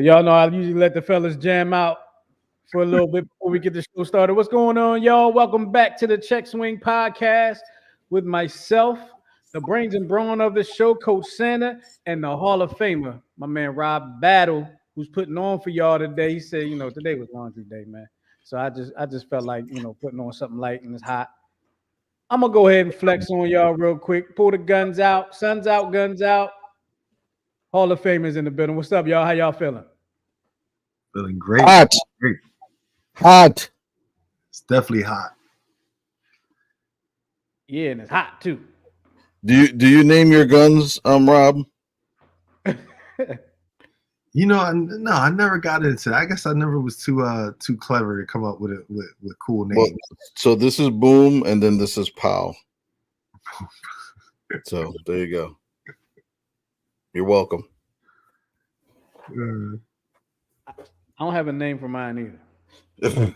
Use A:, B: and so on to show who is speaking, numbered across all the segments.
A: Y'all know I usually let the fellas jam out for a little bit before we get the show started. What's going on, y'all? Welcome back to the Check Swing Podcast with myself, the brains and brawn of the show, Coach Santa, and the Hall of Famer, my man Rob Battle, who's putting on for y'all today. He said, today was laundry day, man. So I just felt like, putting on something light and it's hot. I'm gonna go ahead and flex on y'all real quick. Pull the guns out, sun's out, guns out. Hall of Famers in the building. What's up, y'all? How y'all feeling?
B: Feeling great.
C: Hot.
B: Great.
C: Hot.
B: It's definitely hot.
A: Yeah, and it's hot too.
C: Do you name your guns, Rob?
B: I never got into that. I guess I never was too clever to come up with it with cool names.
C: Well, so this is Boom, and then this is Pow. So there you go. You're welcome.
A: I don't have a name for mine either.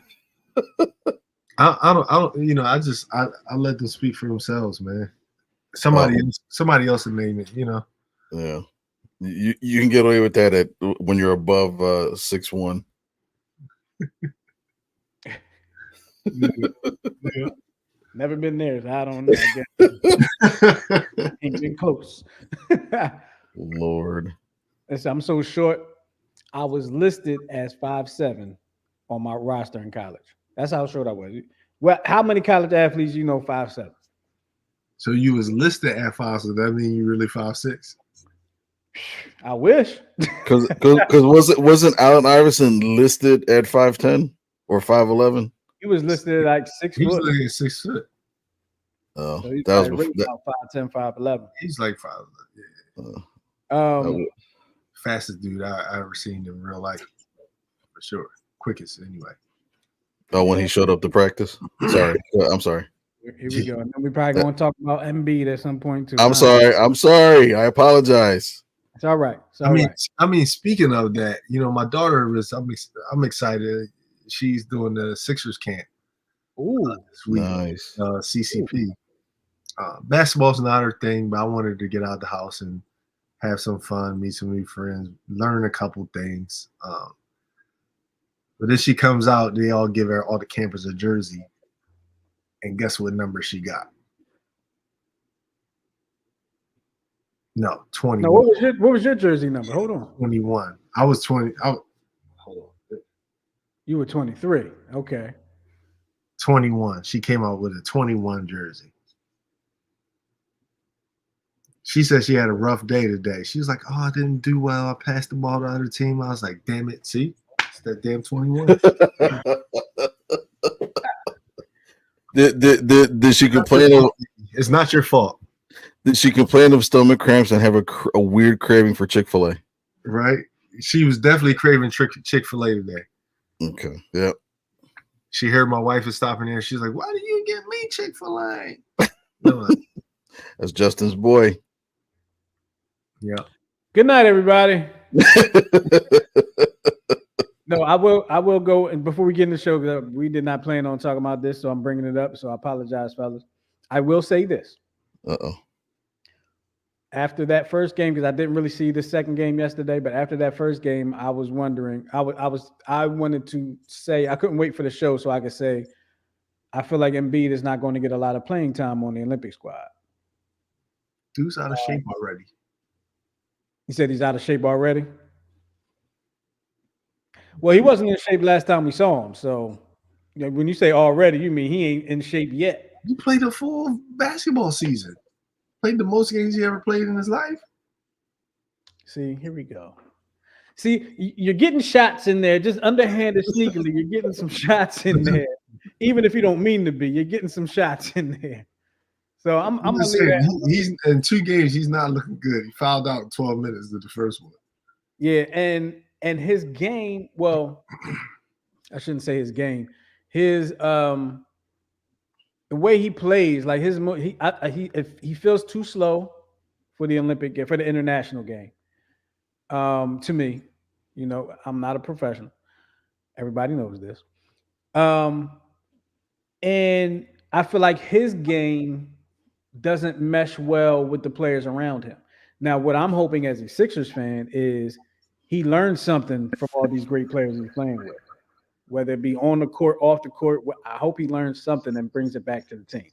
B: I don't. I let them speak for themselves, man. Somebody else will name it.
C: Yeah. You can get away with that when you're above 6'1".
B: Yeah.
A: Never been there, so I don't know. I guess ain't been close.
C: Lord.
A: Listen, I'm so short. I was listed as 5'7" on my roster in college. That's how short I was. Well, how many college athletes 5'7"?
B: So you was listed at 5', so that means you really 5'6"?
A: I wish.
C: Because wasn't Allen Iverson listed at 5'10" or 5'11"?
A: He was listed at like 6 foot.
B: He was like 6 foot.
C: Oh,
A: so
C: that was before.
A: about 5'10", 5'11".
B: He's like 5'11".
A: Yeah.
B: Fastest dude I ever seen in real life, for sure. Quickest anyway.
C: Oh, when he showed up to practice. Sorry, I'm sorry.
A: Here we go. And then we probably going to talk about Embiid at some point too.
C: I'm sorry. I apologize.
A: It's all right.
B: I mean, speaking of that, my daughter was. I'm excited. She's doing the Sixers camp.
A: Ooh,
B: this week.
C: Nice.
B: CCP. Basketball's not her thing, but I wanted to get out of the house and have some fun, meet some new friends, learn a couple things. But then she comes out, they all give her all the campers a jersey, and guess what number she got? No, 21.
A: No, what was your jersey number? Hold on.
B: 21. I was 20. Hold on.
A: You were 23. Okay.
B: 21. She came out with a 21 jersey. She said she had a rough day today. She was like, "Oh, I didn't do well. I passed the ball to the other team." I was like, "Damn it. See? It's that damn 21.
C: Did she complain of?
B: It's not your fault.
C: Did she complain of stomach cramps and have a weird craving for Chick-fil-A?
B: Right. She was definitely craving Chick-fil-A today.
C: Okay. Yep.
B: She heard my wife is stopping there. She's like, "Why do you get me Chick-fil-A?"
C: That's Justin's boy.
B: Yeah.
A: Good night, everybody. No, I will go. And before we get in the show, we did not plan on talking about this, so I'm bringing it up. So I apologize, fellas. I will say this.
C: Uh-oh.
A: After that first game, because I didn't really see the second game yesterday, but after that first game, I was wondering. I wanted to say I couldn't wait for the show so I could say I feel like Embiid is not going to get a lot of playing time on the Olympic squad.
B: Dude's out of shape already.
A: He said he's out of shape already. Well, he wasn't in shape last time we saw him. So when you say already, you mean he ain't in shape yet.
B: He played a full basketball season. Played the most games he ever played in his life.
A: See, here we go. See, you're getting shots in there, just underhanded, sneakily. You're getting some shots in there, even if you don't mean to be. You're getting some shots in there. So I'm gonna
B: saying, he's in 2 games. He's not looking good. He fouled out in 12 minutes of the first one.
A: Yeah, and his game. Well, I shouldn't say his game. His the way he plays, like if he feels too slow for the Olympic game, for the international game. To me, I'm not a professional. Everybody knows this. And I feel like his game doesn't mesh well with the players around him. Now, what I'm hoping as a Sixers fan is he learned something from all these great players he's playing with, whether it be on the court, off the court. I hope he learns something and brings it back to the team.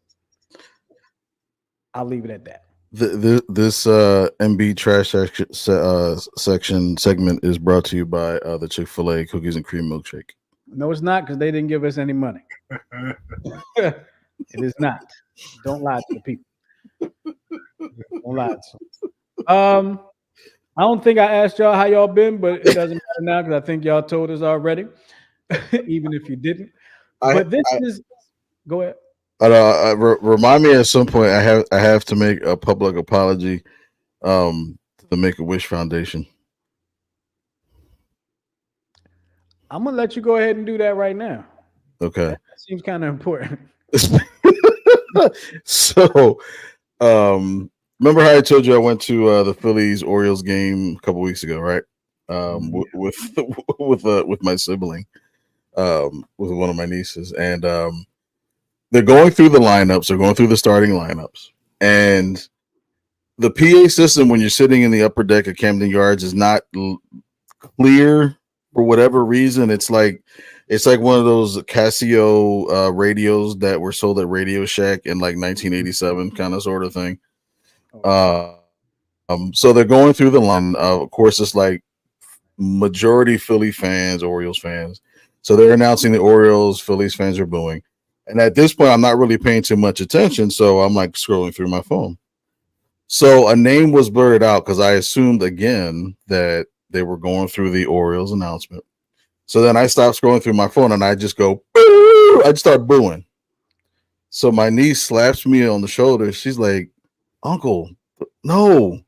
A: I'll leave it at that.
C: This MB trash section segment is brought to you by the Chick-fil-A cookies and cream milkshake.
A: No, it's not, because they didn't give us any money. It is not. Don't lie to the people. Don't lie to them. I don't think I asked y'all how y'all been, but it doesn't matter now because I think y'all told us already, even if you didn't. But this is. Go ahead.
C: Remind me at some point. I have to make a public apology to the Make-A-Wish Foundation.
A: I'm gonna let you go ahead and do that right now.
C: Okay.
A: That seems kind of important.
C: So, remember how I told you I went to the Phillies Orioles game a couple weeks ago, right? With my sibling, with one of my nieces, and they're going through the lineups. They're going through the starting lineups, and the PA system when you're sitting in the upper deck of Camden Yards is not clear for whatever reason. It's like one of those Casio radios that were sold at Radio Shack in like 1987, kind of sort of thing. So they're going through the line. Of course, it's like majority Philly fans, Orioles fans. So they're announcing the Orioles. Phillies fans are booing. And at this point, I'm not really paying too much attention. So I'm like scrolling through my phone. So a name was blurred out because I assumed again that they were going through the Orioles announcement. So then I stopped scrolling through my phone and I just go, boo! I just start booing. So my niece slaps me on the shoulder. She's like, Uncle, no,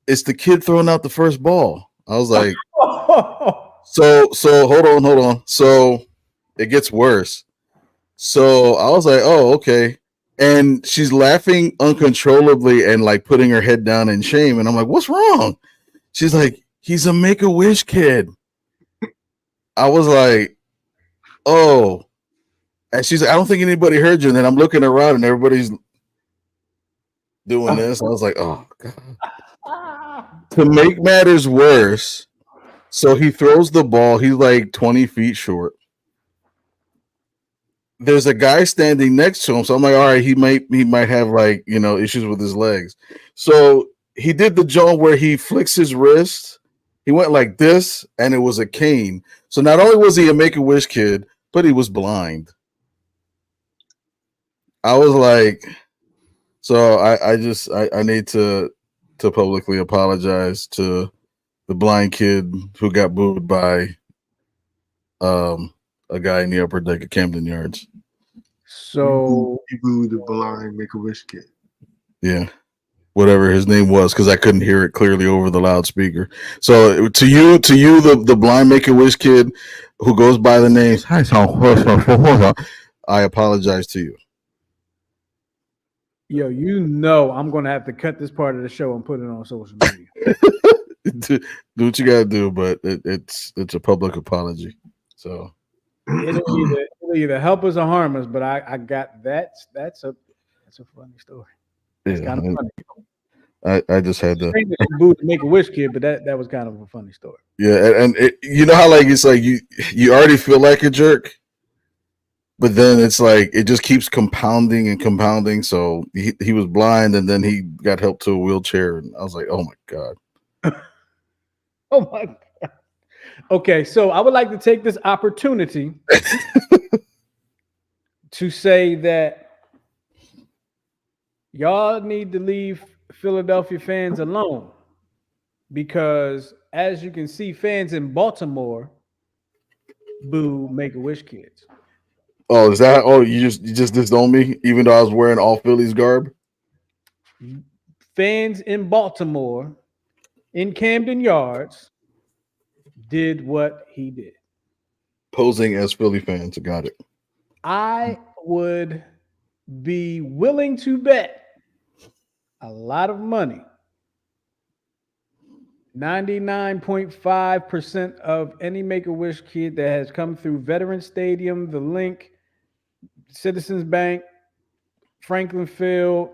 C: it's the kid throwing out the first ball. I was like, so hold on. So it gets worse. So I was like, oh, okay. And she's laughing uncontrollably and like putting her head down in shame. And I'm like, what's wrong? She's like, he's a Make-A-Wish kid. I was like, oh. And she's like, I don't think anybody heard you. And then I'm looking around and everybody's doing this. I was like, oh, God. To make matters worse, so he throws the ball. He's like 20 feet short. There's a guy standing next to him. So I'm like, all right, he might have like, issues with his legs. So he did the joint where he flicks his wrist. He went like this, and it was a cane. So not only was he a Make-A-Wish kid, but he was blind. I was like, so I need to publicly apologize to the blind kid who got booed by a guy in the upper deck of Camden Yards.
A: So
B: you booed the blind Make-A-Wish kid.
C: Yeah. Whatever his name was, because I couldn't hear it clearly over the loudspeaker. So to you, the blind Make-A-Wish kid who goes by the name, I apologize to you.
A: Yo, I'm gonna have to cut this part of the show and put it on social media.
C: Do what you gotta do, but it's a public apology. So
A: it'll either help us or harm us. But I got that's a funny story. It's kind of funny.
C: I just had to
A: Make-A-Wish kid, but that was kind of a funny story.
C: Yeah, and you know how like it's like you already feel like a jerk, but then it's like it just keeps compounding and compounding. So he was blind, and then he got help to a wheelchair, and I was like, oh my God.
A: Oh my God. Okay, so I would like to take this opportunity to say that y'all need to leave Philadelphia fans alone, because as you can see, fans in Baltimore boo Make-A-Wish kids.
C: Oh, is that? Oh, you just disowned me, even though I was wearing all Phillies garb.
A: Fans in Baltimore, in Camden Yards, did what he did.
C: Posing as Philly fans, got it.
A: I would be willing to bet a lot of money. 99.5% of any Make-A-Wish kid that has come through Veterans Stadium, the Link, Citizens Bank, Franklin Field,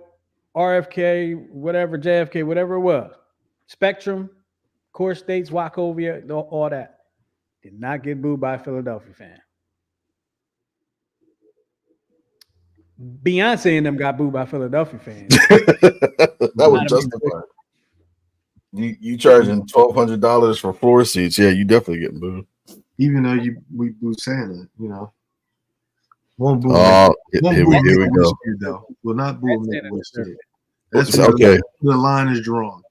A: RFK, whatever, JFK, whatever it was, Spectrum, core states, Wachovia, all that. Did not get booed by a Philadelphia fan. Beyonce and them got booed by Philadelphia fans.
C: That was
A: Not a big
C: justified. You charging $1,200 for floor seats? Yeah, you definitely getting booed.
B: Even though we boo Santa, you know. Won't boo.
C: Oh, here we
B: Make-A-Wish
C: go.
B: Kid, though. Will not boo a
A: That's
B: Make-A-Wish
A: Santa
B: Kid. That's
C: Okay.
B: where the line is drawn.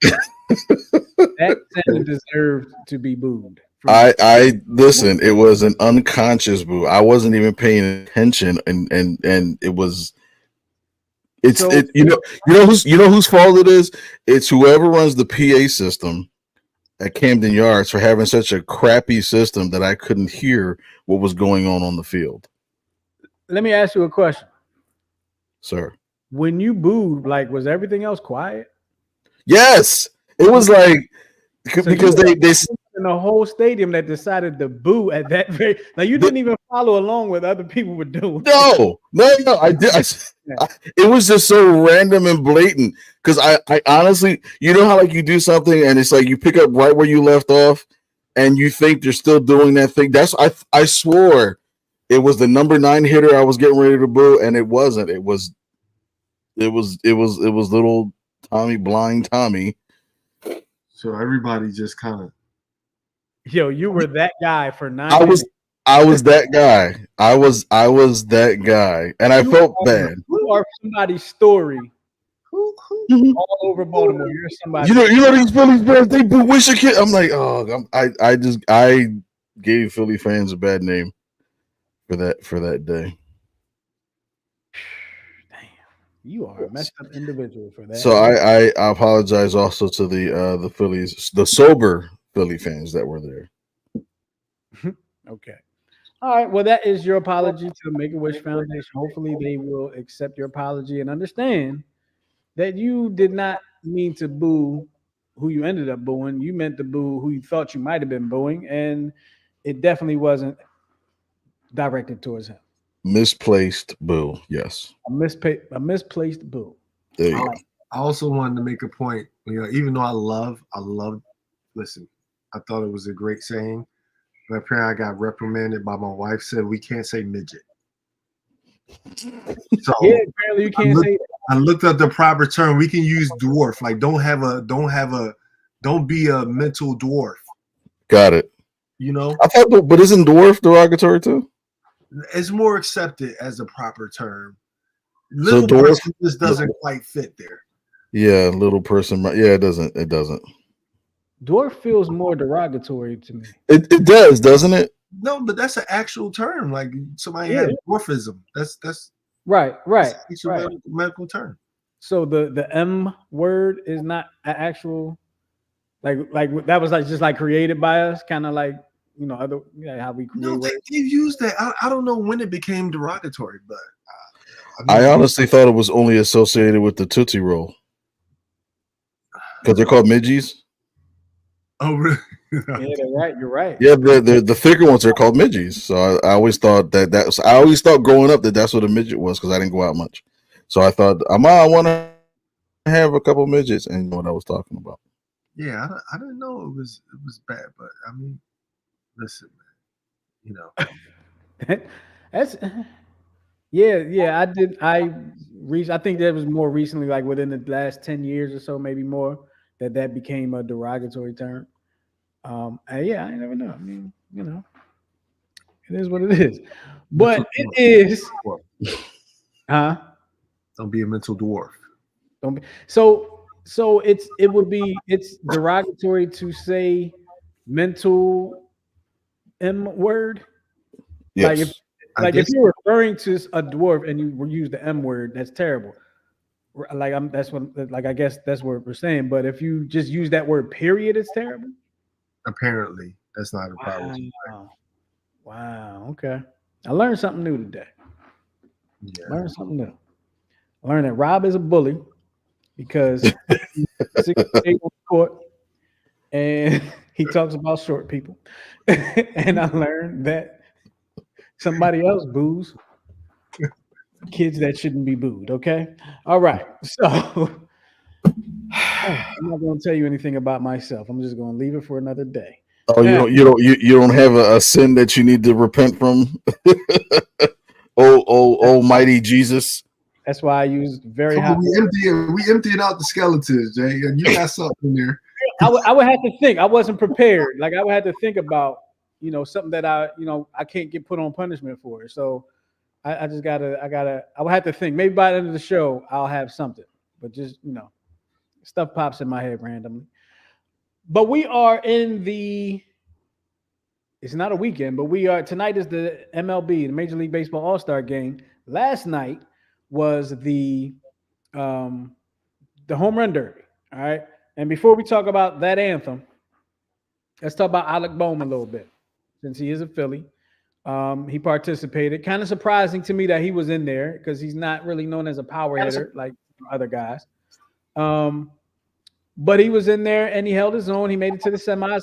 A: That Santa deserved to be booed.
C: I listen. It was an unconscious boo. I wasn't even paying attention, and it was. It's
A: So-
C: you know whose fault it is. It's whoever runs the PA system at Camden Yards for having such a crappy system that I couldn't hear what was going on the field.
A: Let me ask you a question.
C: Sir.
A: When you booed, like, was everything else quiet?
C: Yes, it was like
A: So
C: because
A: you
C: they
A: in the whole stadium that decided to boo at that very. Like, you didn't even follow along with other people were doing.
C: no, I did. It was just so random and blatant because I honestly, you know how like you do something and it's like you pick up right where you left off, and you think you're still doing that thing. That's I swore it was the number 9 hitter I was getting ready to boo, and it wasn't. It was little Tommy, blind Tommy.
B: So everybody just kind of.
A: Yo, you were that guy for 9
C: I
A: minutes.
C: was that guy. I was that guy, and I felt bad.
A: You are somebody's story
B: Who?
A: all over Baltimore. You're somebody.
C: You know these Phillies fans, they boo wish a kid. I'm like, oh, I gave Philly fans a bad name for that day.
A: Damn, you are a messed up individual for that.
C: So I apologize also to the Phillies, the sober Philly fans that were there.
A: Okay. All right. Well, that is your apology to Make-A-Wish Foundation. Hopefully, they will accept your apology and understand that you did not mean to boo who you ended up booing. You meant to boo who you thought you might have been booing, and it definitely wasn't directed towards him.
C: Misplaced boo. Yes.
A: A misplaced boo.
C: There you go.
B: I also wanted to make a point. You know, even though I love. Listen, I thought it was a great saying. But apparently, I got reprimanded by my wife. Said we can't say midget. So
A: Yeah, apparently you can't say that.
B: I looked up the proper term. We can use dwarf. Like don't be a mental dwarf.
C: Got it.
B: You know,
C: I thought, but isn't dwarf derogatory too?
B: it's more accepted as a proper term.
C: So
B: Little
C: dwarf
B: person just doesn't quite fit there.
C: Yeah, little person. Yeah, it doesn't. It doesn't.
A: Dwarf feels more derogatory to me.
C: It does, doesn't it?
B: No, but that's an actual term. Like somebody
A: Yeah.
B: had dwarfism. That's
A: Right.
B: it's a medical term.
A: So the M word is not an actual like that was like just like created by us, kind of like other how we create
B: No,
A: words.
B: they've used that. I don't know when it became derogatory, but
C: I honestly thought it was only associated with the Tootsie Roll because they're called midgies.
B: Oh, really?
A: Yeah, they're right. You're right.
C: Yeah, the thicker ones are called midgies. So I always thought I always thought growing up that's what a midget was because I didn't go out much. So I thought I want to have a couple midgets, and you know what I was talking about.
B: Yeah, I didn't know it was bad, but I mean, listen, man,
A: That's yeah. I think that was more recently, like within the last 10 years or so, maybe more, that became a derogatory term. And yeah, I never know. I mean, it is what it is. But it is, huh?
B: Don't be a mental dwarf.
A: Don't be, so it's derogatory to say mental M word.
C: Yes.
A: If you're referring to a dwarf and you use the M word, that's terrible. I guess that's what we're saying. But if you just use that word, period, it's terrible.
B: Apparently, that's not a problem.
A: Wow. Okay. I learned something new today.
B: Yeah.
A: Learned something new. I learned that Rob is a bully because he's 6'8" on the court and he talks about short people. And I learned that somebody else boos kids that shouldn't be booed. Okay. All right. So I'm not going to tell you anything about myself. I'm just going to leave it for another day.
C: Oh, you don't have a sin that you need to repent from. Almighty Jesus.
A: That's why I use very
B: Come
A: high.
B: on, we emptied out the skeletons, Jay, and you got something there.
A: I would have to think. I wasn't prepared. Like I would have to think about, something that I can't get put on punishment for. So I would have to think. Maybe by the end of the show, I'll have something. But just, stuff pops in my head randomly. But we are it's not a weekend, but tonight is the MLB, the Major League Baseball All-Star game. Last night was the home run derby. All right. And before we talk about that anthem, let's talk about Alec Bohm a little bit, since he is a Philly. He participated. Kind of surprising to me that he was in there because he's not really known as a power hitter like other guys. But he was in there and he held his own. He made it to the semis,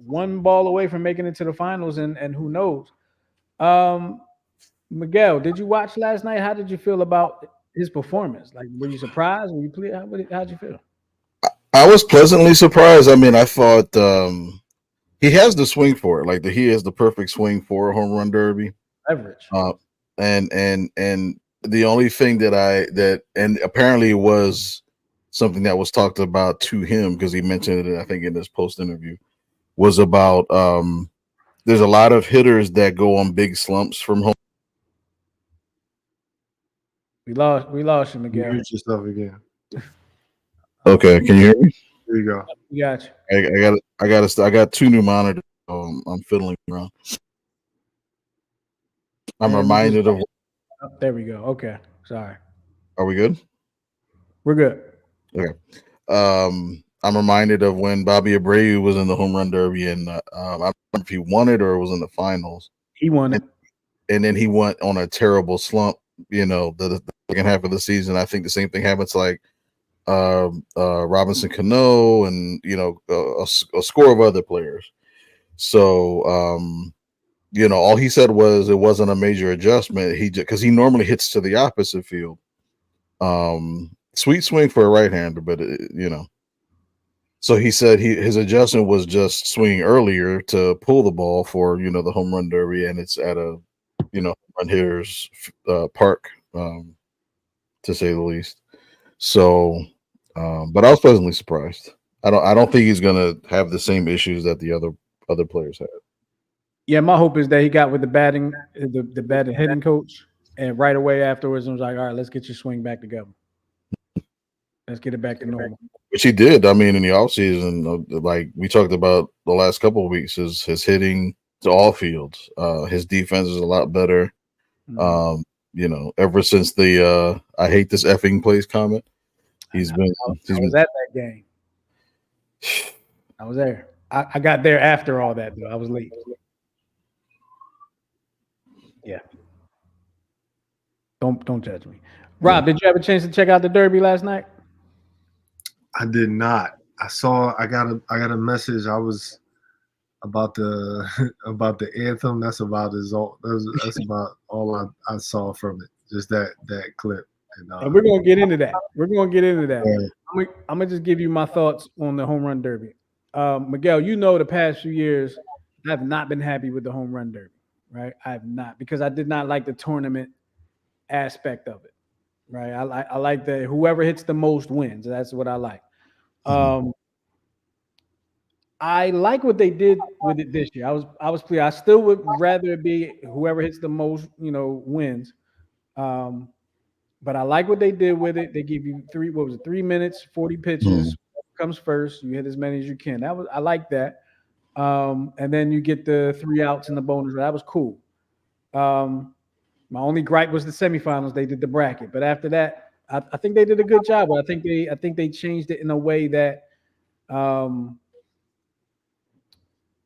A: one ball away from making it to the finals, and who knows. Miguel, did you watch last night? How did you feel about his performance? Like, were you surprised? Were you pleased? How'd you feel?
C: I was pleasantly surprised. I mean, I thought he has the swing for it. Like he has the perfect swing for a home run derby.
A: Leverage.
C: And the only thing that apparently it was something that was talked about to him because he mentioned it, I think, in his post interview, was about there's a lot of hitters that go on big slumps from home.
A: We lost you, Miguel.
B: You mute yourself again.
C: Okay, can you hear me?
B: There you go.
A: We got you.
C: I got two new monitors. I'm fiddling around. I'm reminded of.
A: There we go. Okay, sorry.
C: Are we good?
A: We're good.
C: Okay. I'm reminded of when Bobby Abreu was in the home run derby, and I don't know if he won it or it was in the finals.
A: He won it,
C: and then he went on a terrible slump. The second half of the season. I think the same thing happens like Robinson Cano and a score of other players. So all he said was it wasn't a major adjustment. Because he normally hits to the opposite field. Sweet swing for a right-hander, but So he said his adjustment was just swinging earlier to pull the ball for the home run derby, and it's at a run hitters park, to say the least. So, but I was pleasantly surprised. I don't think he's gonna have the same issues that the other players had.
A: Yeah, my hope is that he got with the batting hitting coach, and right away afterwards, I was like, all right, let's get your swing back together. Let's get it back to normal. Which
C: he did. I mean, in the offseason, like we talked about the last couple of weeks, his hitting to all fields. His defense is a lot better. Mm-hmm. Ever since the I hate this effing place comment, I was
A: at that game. I was there. I got there after all that, though. I was late. Yeah. Don't judge me. Rob, did you have a chance to check out the Derby last night?
B: I did not. I got a message. I was about the anthem. That's about all I saw from it. Just that clip.
A: And we're gonna get into that. Yeah. I'm gonna just give you my thoughts on the home run derby. Miguel, the past few years, I have not been happy with the home run derby. Right, I have not, because I did not like the tournament aspect of it. Right, I like that whoever hits the most wins. That's what I like. I like what they did with it this year. I was pleased. I still would rather it be whoever hits the most, wins. But I like what they did with it. They give you 3 minutes, 40 pitches, comes first. You hit as many as you can. I like that. And then you get the 3 outs in the bonus. That was cool. My only gripe was the semifinals. They did the bracket, but after that, I think they did a good job. I think they changed it in a way that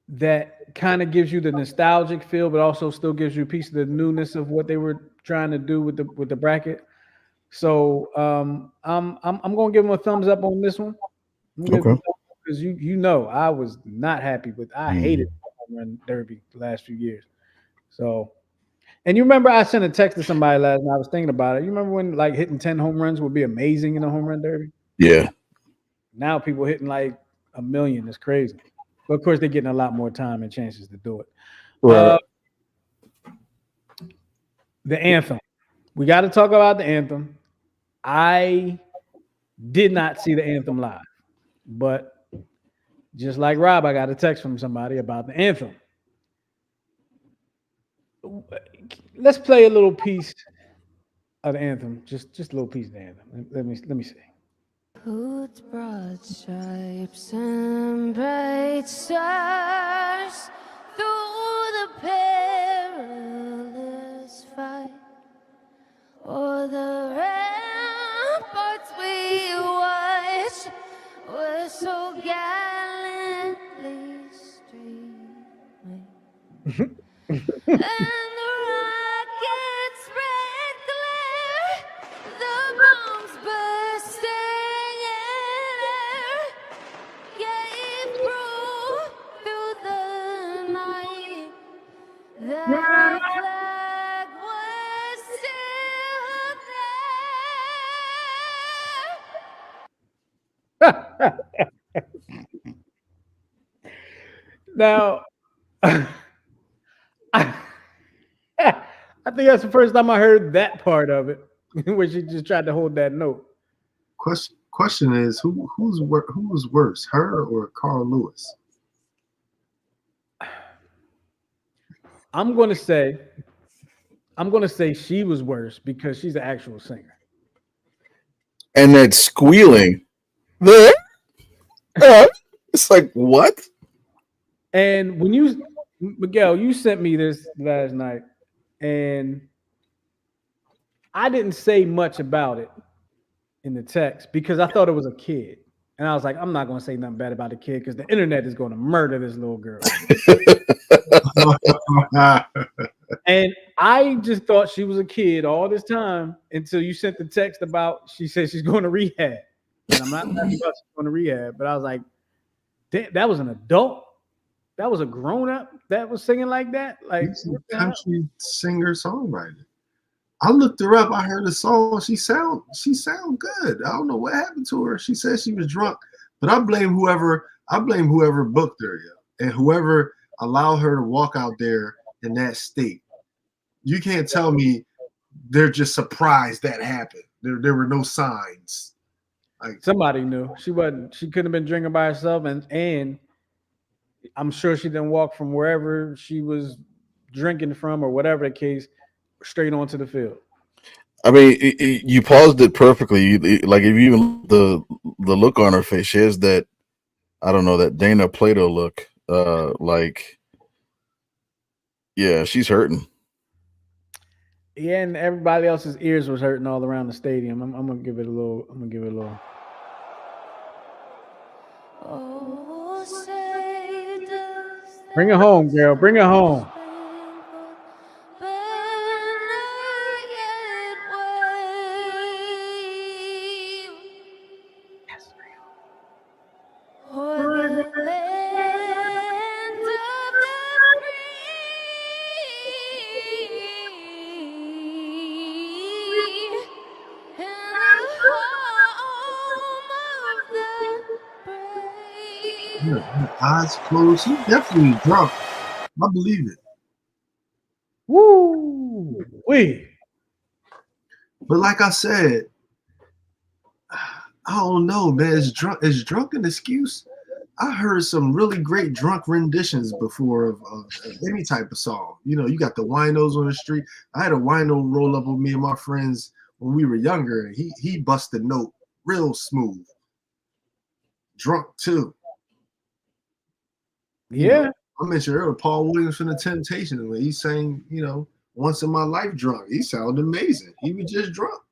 A: that kind of gives you the nostalgic feel, but also still gives you a piece of the newness of what they were trying to do with the bracket. So I'm gonna give them a thumbs up on this one.
C: Okay.
A: Because I was not happy with. I hated the home run derby the last few years. So, and you remember I sent a text to somebody last night. I was thinking about it. You remember when hitting 10 home runs would be amazing in a home run derby?
C: Yeah.
A: Now people hitting like 1 million. It's crazy. But of course, they're getting a lot more time and chances to do it.
C: Right.
A: The anthem. We got to talk about the anthem. I did not see the anthem live, but just like Rob, I got a text from somebody about the anthem. Let's play a little piece of the anthem. Just a little piece of the anthem. Let me see.
D: With broad stripes and bright stars through the perilous fight, o'er the ramparts we watch were so gallantly streaming, and the rockets' red glare, the bombs bursting in air, gave proof through the night that our flag was still there.
A: Now, I think that's the first time I heard that part of it, where she just tried to hold that note.
B: Question is who was worse, her or Carl Lewis?
A: I'm gonna say she was worse because she's an actual singer.
C: And that squealing. It's like, what?
A: And when Miguel, you sent me this last night, and I didn't say much about it in the text because I thought it was a kid. And I was like, I'm not going to say nothing bad about the kid because the internet is going to murder this little girl. And I just thought she was a kid all this time until you sent the text about she said she's going to rehab. And I'm not talking about she's going to rehab, but I was like, that was an adult. That was a grown-up that was singing like that. Like
B: country singer songwriter. I looked her up. I heard the song. She sound good. I don't know what happened to her. She said she was drunk, but I blame whoever booked her, and whoever allowed her to walk out there in that state. You can't tell me they're just surprised that happened. There were no signs. Like
A: somebody knew. She couldn't have been drinking by herself, and I'm sure she didn't walk from wherever she was drinking from or whatever the case straight onto the field.
C: I mean, you paused it perfectly. Like if you the look on her face, she has that, I don't know, that Dana Plato look. Like, yeah, she's hurting.
A: Yeah, and everybody else's ears was hurting all around the stadium. I'm gonna give it a little.
D: Oh, say does
A: Bring it home, girl. Bring it home.
B: eyes closed. She's definitely drunk. I believe it.
A: Woo! Wee.
B: But like I said, I don't know, man. Is drunk an excuse? I heard some really great drunk renditions before of any type of song. You know, you got the winos on the street. I had a wino roll up with me and my friends when we were younger. And he busted a note real smooth. Drunk too.
A: Yeah.
B: You know, I mentioned earlier Paul Williams from the Temptations when he sang, you know, Once in My Life drunk. He sounded amazing. He was just drunk.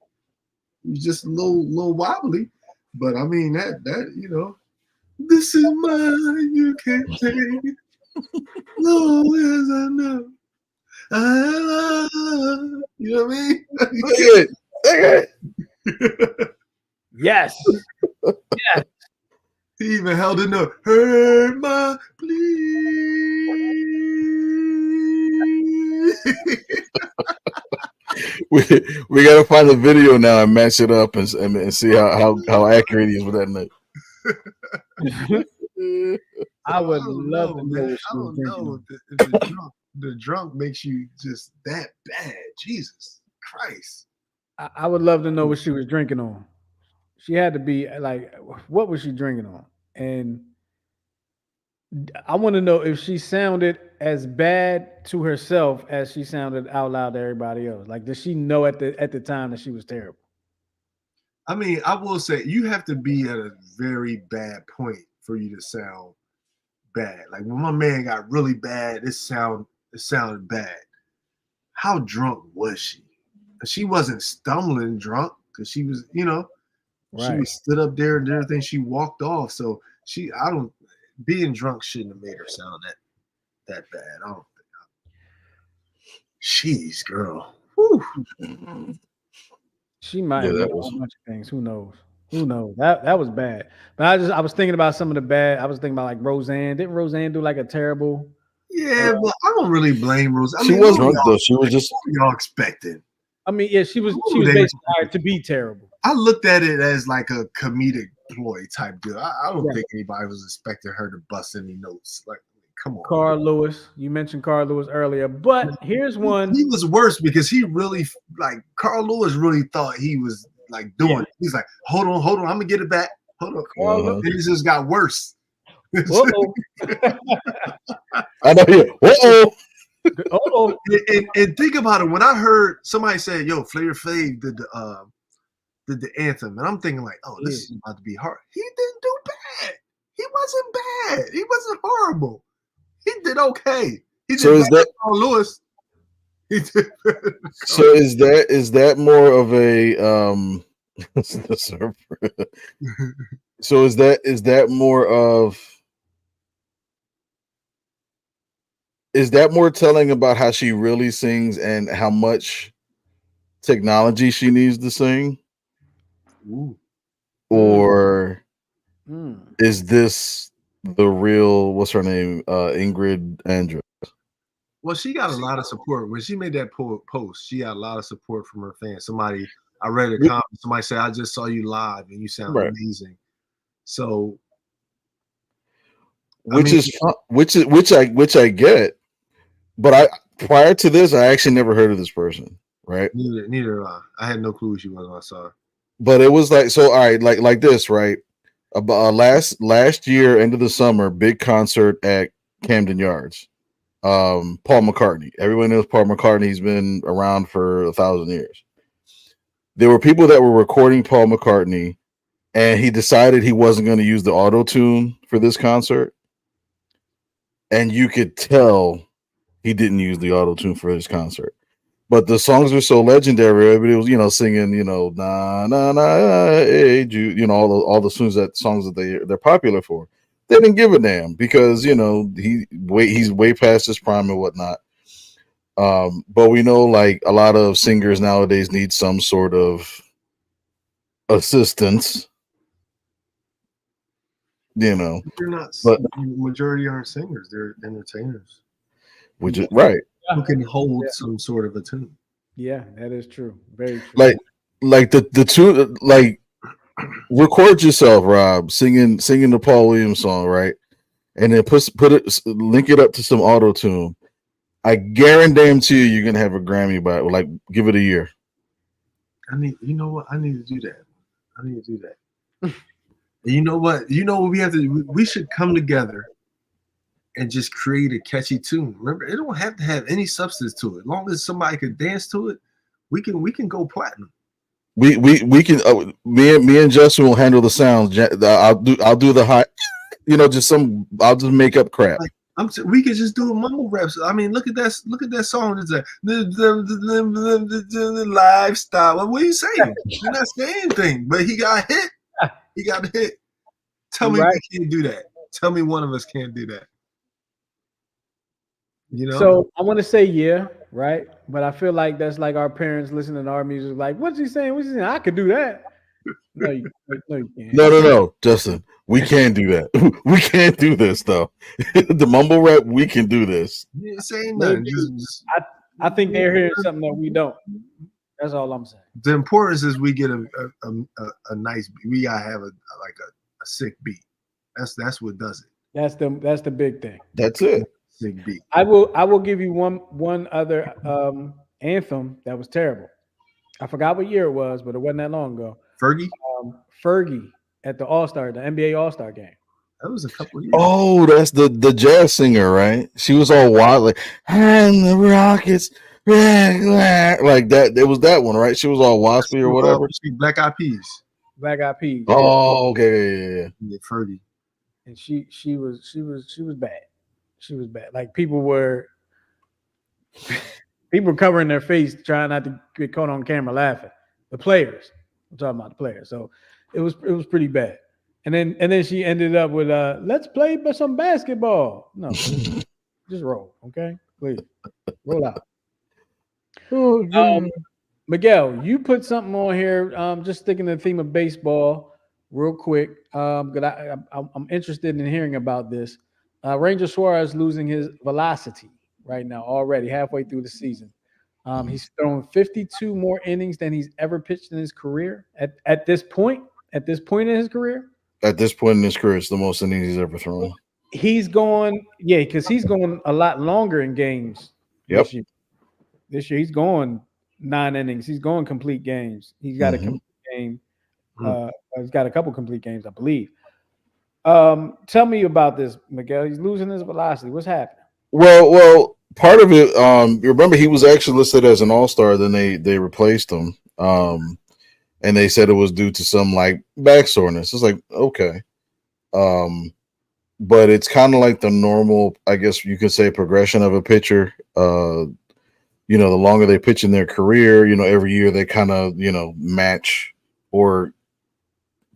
B: He was just a little wobbly. But I mean that you know, this is mine, you can't take it. Long as I know. I love. You know what I mean?
C: Look at it.
A: Yes. Yes.
B: He even held a note. Heard my plea.
C: we got to find the video now and match it up and see how accurate he is with that note.
A: I would
B: don't
A: love
B: know,
A: to know
B: man.
A: what she
B: I
A: was
B: don't
A: drinking
B: know
A: on.
B: if the drunk makes you just that bad. Jesus Christ.
A: I would love to know what she was drinking on. She had to be like, what was she drinking on? And I want to know if she sounded as bad to herself as she sounded out loud to everybody else. Like, does she know at the time that she was terrible?
B: I mean, I will say you have to be at a very bad point for you to sound bad. Like when my man got really bad, it sounded bad. How drunk was she? She wasn't stumbling drunk because she was, she
A: Right.
B: was stood up there and everything. She walked off. So I don't, being drunk shouldn't have made her sound that bad. I don't think. Jeez, girl. Whew.
A: She might
C: Yeah,
A: have been
C: that
A: a whole
C: was.
A: bunch of things. Who knows? Who knows? That was bad. But I was thinking about some of the bad. I was thinking about like Roseanne. Didn't Roseanne do like a terrible?
B: Yeah, but I don't really blame Rose. I
C: She
B: mean,
C: was drunk though. She was just.
B: what were y'all expecting?
A: I mean, yeah, she was
B: What were they
A: basically
B: expecting?
A: hired to be terrible.
B: I looked at it as like a comedic ploy type deal. I don't
A: Right.
B: think anybody was expecting her to bust any notes. Like, come on.
A: Carl Lewis. You mentioned Carl Lewis earlier, but here's one.
B: He was worse because he really like Carl Lewis really thought he was like doing it. He's like, hold on, I'm gonna get it back. Hold on.
A: Carl
C: Uh-huh.
A: Lewis.
B: And it just got worse.
A: Uh-oh.
C: I know. Yeah. Uh-oh.
A: Uh-oh.
B: and think about it. When I heard somebody say, "Yo, Flavor Flav did the anthem," and I'm thinking like, "Oh, this is about to be hard." He didn't do bad. He wasn't bad. He wasn't horrible. He did okay. He did
C: So is
B: better
C: that
B: than Carl Lewis. He did better than
C: so? Is that more of a So is that more of is that more telling about how she really sings and how much technology she needs to sing,
B: Ooh.
C: or
A: Mm.
C: is this the real what's her name Ingrid Andrews?
B: Well, she got a lot of support. When she made that post, she got a lot of support from her fans. I read a comment, somebody said, "I just saw you live and you sound
C: Right.
B: amazing." So,
C: Which I get, but I prior to this I actually never heard of this person, right?
B: neither I had no clue who she was when I saw her.
C: But it was like so. All right, like this, right? About last year, end of the summer, big concert at Camden Yards. Paul McCartney. Everyone knows Paul McCartney. He's been around for 1,000 years. There were people that were recording Paul McCartney, and he decided he wasn't going to use the auto tune for this concert. And you could tell he didn't use the auto tune for his concert. But the songs were so legendary. Everybody was, singing, na na na, hey Jude, all the songs that they're popular for. They didn't give a damn because he's way past his prime and whatnot. But we know like a lot of singers nowadays need some sort of assistance.
B: They're not.
C: But
B: the majority aren't singers; they're entertainers
C: which is right.
B: who can hold some sort of a tune.
A: Yeah, that is true. Very true.
C: Like the two like record yourself, Rob, singing the Paul Williams song, right? And then link it up to some auto tune. I guarantee you're gonna have a Grammy by like give it a year.
B: You know what? I need to do that. And you know what? We have to. We should come together and just create a catchy tune. Remember, it don't have to have any substance to it. As long as somebody could dance to it, we can go platinum.
C: We can. Me and Justin will handle the sounds. I'll do the high. Just some. I'll just make up crap.
B: Like, we could just do a mumble rap. I mean, look at that song. It's like the lifestyle. What are you saying? You're not saying anything, but he got hit. He got hit. Tell me we can't do that. Tell me one of us can't do that.
A: So I want to say yeah, right? But I feel like that's like our parents listening to our music, like, what's he saying? What's he saying? I could do that. No, you can't.
C: No, Justin. We can't do that. We can't do this though. The mumble rap, we can do this.
B: You ain't saying nothing.
A: I think they're hearing something that we don't. That's all I'm saying.
B: The importance is we get a nice. We gotta have a sick beat. That's what does it.
A: That's the big thing.
C: That's it.
B: Big B.
A: I will give you one other anthem that was terrible. I forgot what year it was, but it wasn't that long ago.
B: Fergie.
A: Fergie at the NBA All Star game.
B: That was a couple of years.
C: Oh, that's the jazz singer, right? She was all wild, like and the Rockets, like that. It was that one, right? She was all waspy or whatever.
B: Black Eyed Peas.
A: Black Eyed Peas.
C: Oh, okay,
B: Yeah, Fergie.
A: And she was bad. She was bad. Like people were covering their face, trying not to get caught on camera laughing. The players. I'm talking about the players. So it was pretty bad. And then she ended up with let's play some basketball. No, just roll, okay? Please roll out. Miguel, you put something on here. Just sticking to the theme of baseball, real quick. Because I'm interested in hearing about this. Ranger Suarez losing his velocity right now already halfway through the season. He's thrown 52 more innings than he's ever pitched in his career. At this point in his career.
C: At this point in his career, it's the most innings he's ever thrown.
A: He's going, because he's going a lot longer in games.
C: Yep.
A: This year he's going 9 innings. He's going complete games. He's got a complete game. He's got a couple complete games, I believe. Tell me about this, Miguel. He's losing his velocity. What's happening?
C: Well, part of it. You remember he was actually listed as an all-star. Then they replaced him. And they said it was due to some like back soreness. It's like, okay. But it's kind of like the normal, I guess you could say, progression of a pitcher. The longer they pitch in their career, every year they kind of, match or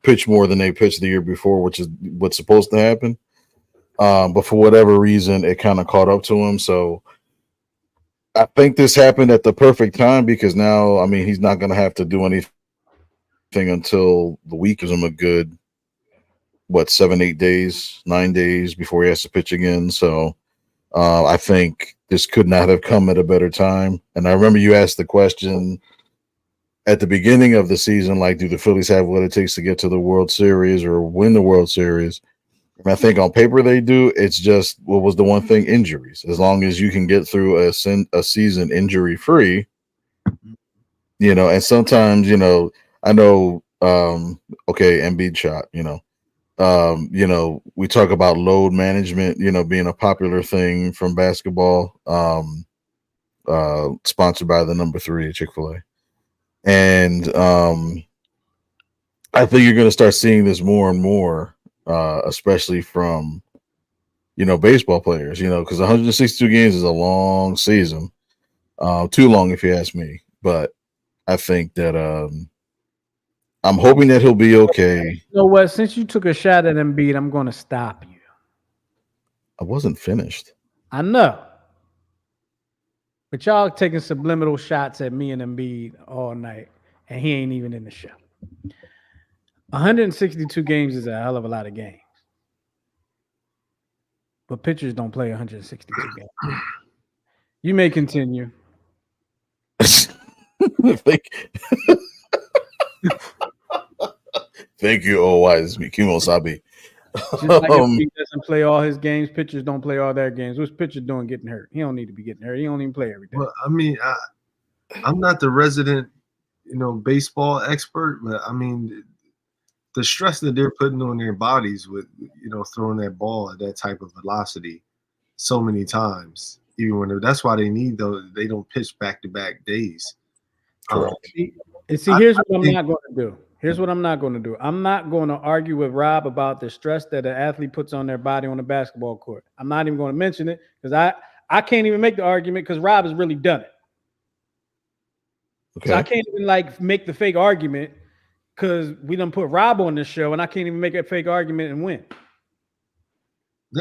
C: pitch more than they pitched the year before, which is what's supposed to happen. But for whatever reason, it kind of caught up to him. So I think this happened at the perfect time because now, he's not going to have to do anything until the week gives him a good 7, 8 days, 9 days before he has to pitch again. So I think this could not have come at a better time. And I remember you asked the question at the beginning of the season, like, do the Phillies have what it takes to get to the World Series or win the World Series? And I think on paper they do. It's just, what was the one thing? Injuries. As long as you can get through a season injury free, and sometimes, I know, Embiid shot, we talk about load management, being a popular thing from basketball, sponsored by the number 3 Chick-fil-A. And I think you're going to start seeing this more and more, especially from, baseball players, because 162 games is a long season, too long if you ask me. But I think that I'm hoping that he'll be okay.
A: You know what? Since you took a shot at Embiid, I'm going to stop you.
C: I wasn't finished.
A: I know. But y'all taking subliminal shots at me and Embiid all night, and he ain't even in the show. 162 games is a hell of a lot of games. But pitchers don't play 162 games. You may continue.
C: Thank you, Wise Kimo Sabi.
A: Just like if he doesn't play all his games, pitchers don't play all their games. What's pitcher doing getting hurt? He don't need to be getting hurt. He don't even play every day.
B: Well, I'm not the resident, baseball expert, but the stress that they're putting on their bodies with, throwing that ball at that type of velocity so many times, even when that's why they need those. They don't pitch back-to-back days.
C: Correct.
A: Here's what I'm not going to do. Here's what I'm not going to do. I'm not going to argue with Rob about the stress that an athlete puts on their body on the basketball court. I'm not even going to mention it because I can't even make the argument because Rob has really done it. Okay. So I can't even make the fake argument because we done put Rob on this show and I can't even make a fake argument and win.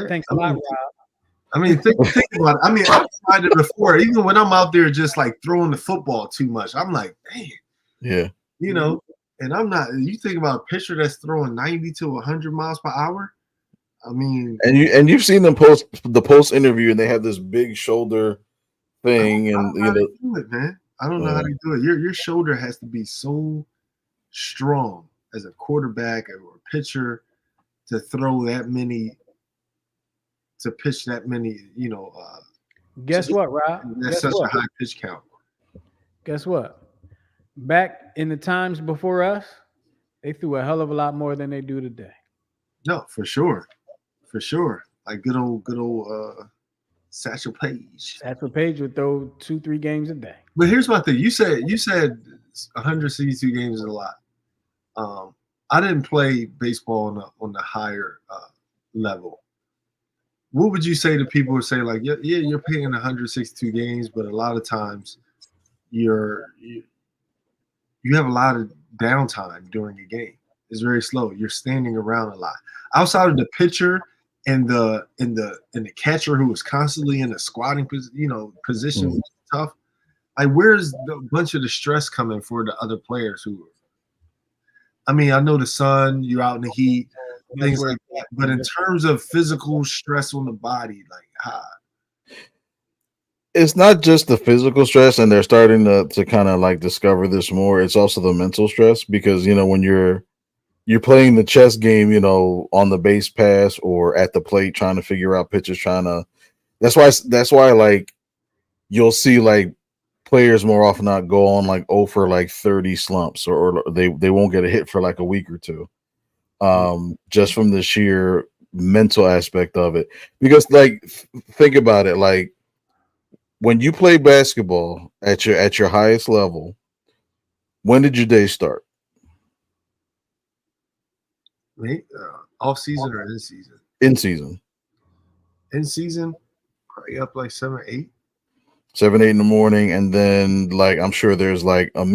A: Thanks a lot, Rob.
B: Think about it. I've tried it before. Even when I'm out there just throwing the football too much, I'm like, dang.
C: Yeah.
B: And I'm not. You think about a pitcher that's throwing 90 to 100 miles per hour. And
C: you've seen them post interview, and they have this big shoulder thing,
B: I don't know how to do it, man. I don't know how to do it. Your shoulder has to be so strong as a quarterback or a pitcher to throw that many, to pitch that many,
A: Guess what, Rob?
B: that's
A: Guess
B: such a
A: what?
B: high pitch count.
A: Guess what? Back in the times before us, they threw a hell of a lot more than they do today.
B: No, for sure, for sure. Like good old Satchel Paige.
A: Satchel Paige would throw 2-3 games a day.
B: But here's my thing. You said 162 games is a lot. I didn't play baseball on the higher level. What would you say to people who say like, yeah, you're playing 162 games, but a lot of times you have a lot of downtime during a game. It's very slow. You're standing around a lot. Outside of the pitcher and the catcher who was constantly in a squatting position, which is tough. Like, where's the bunch of the stress coming for the other players who? I mean, I know the sun, you're out in the heat, things like that. But in terms of physical stress on the body, like,
C: it's not just the physical stress, and they're starting to kind of like discover this more. It's also the mental stress because when you're playing the chess game, on the base pass or at the plate, trying to figure out pitches, That's why like you'll see like players more often not go on like 0 for like 30 slumps, or they won't get a hit for like a week or two, just from the sheer mental aspect of it. Because like think about it, like when you play basketball at your highest level, when did your day start?
B: Off season or in season?
C: In season.
B: In season, probably up like 7 or 8.
C: 7, 8 in the morning, and then like I'm sure there's like a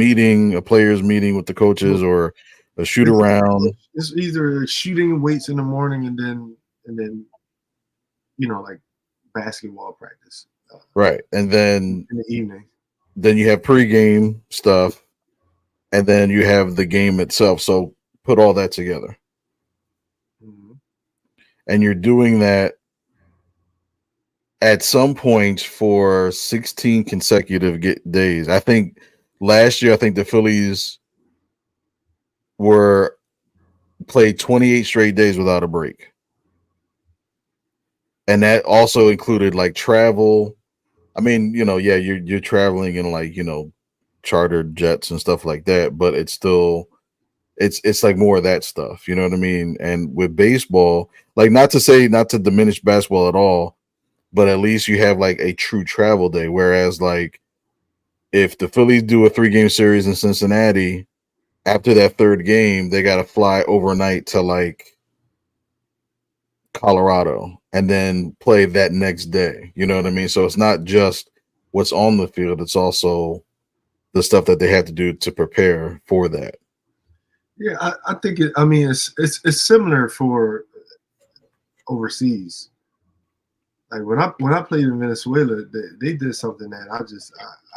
C: players meeting with the coaches, or a shoot around.
B: It's either shooting weights in the morning and then like basketball practice.
C: Right, and then
B: in the evening.
C: Then you have pregame stuff, and then you have the game itself. So put all that together, and you're doing that at some point for 16 consecutive days. I think last year, the Phillies played 28 straight days without a break. And that also included like travel. I mean, you're traveling in like, chartered jets and stuff like that, but it's still, it's like more of that stuff. You know what I mean? And with baseball, like not to diminish basketball at all, but at least you have like a true travel day. Whereas like if the Phillies do a 3-game series in Cincinnati, after that third game, they got to fly overnight to like Colorado and then play that next day. You know what I mean? So it's not just what's on the field. It's also the stuff that they have to do to prepare for that.
B: Yeah, I think it's similar for overseas. Like when I played in Venezuela, they did something that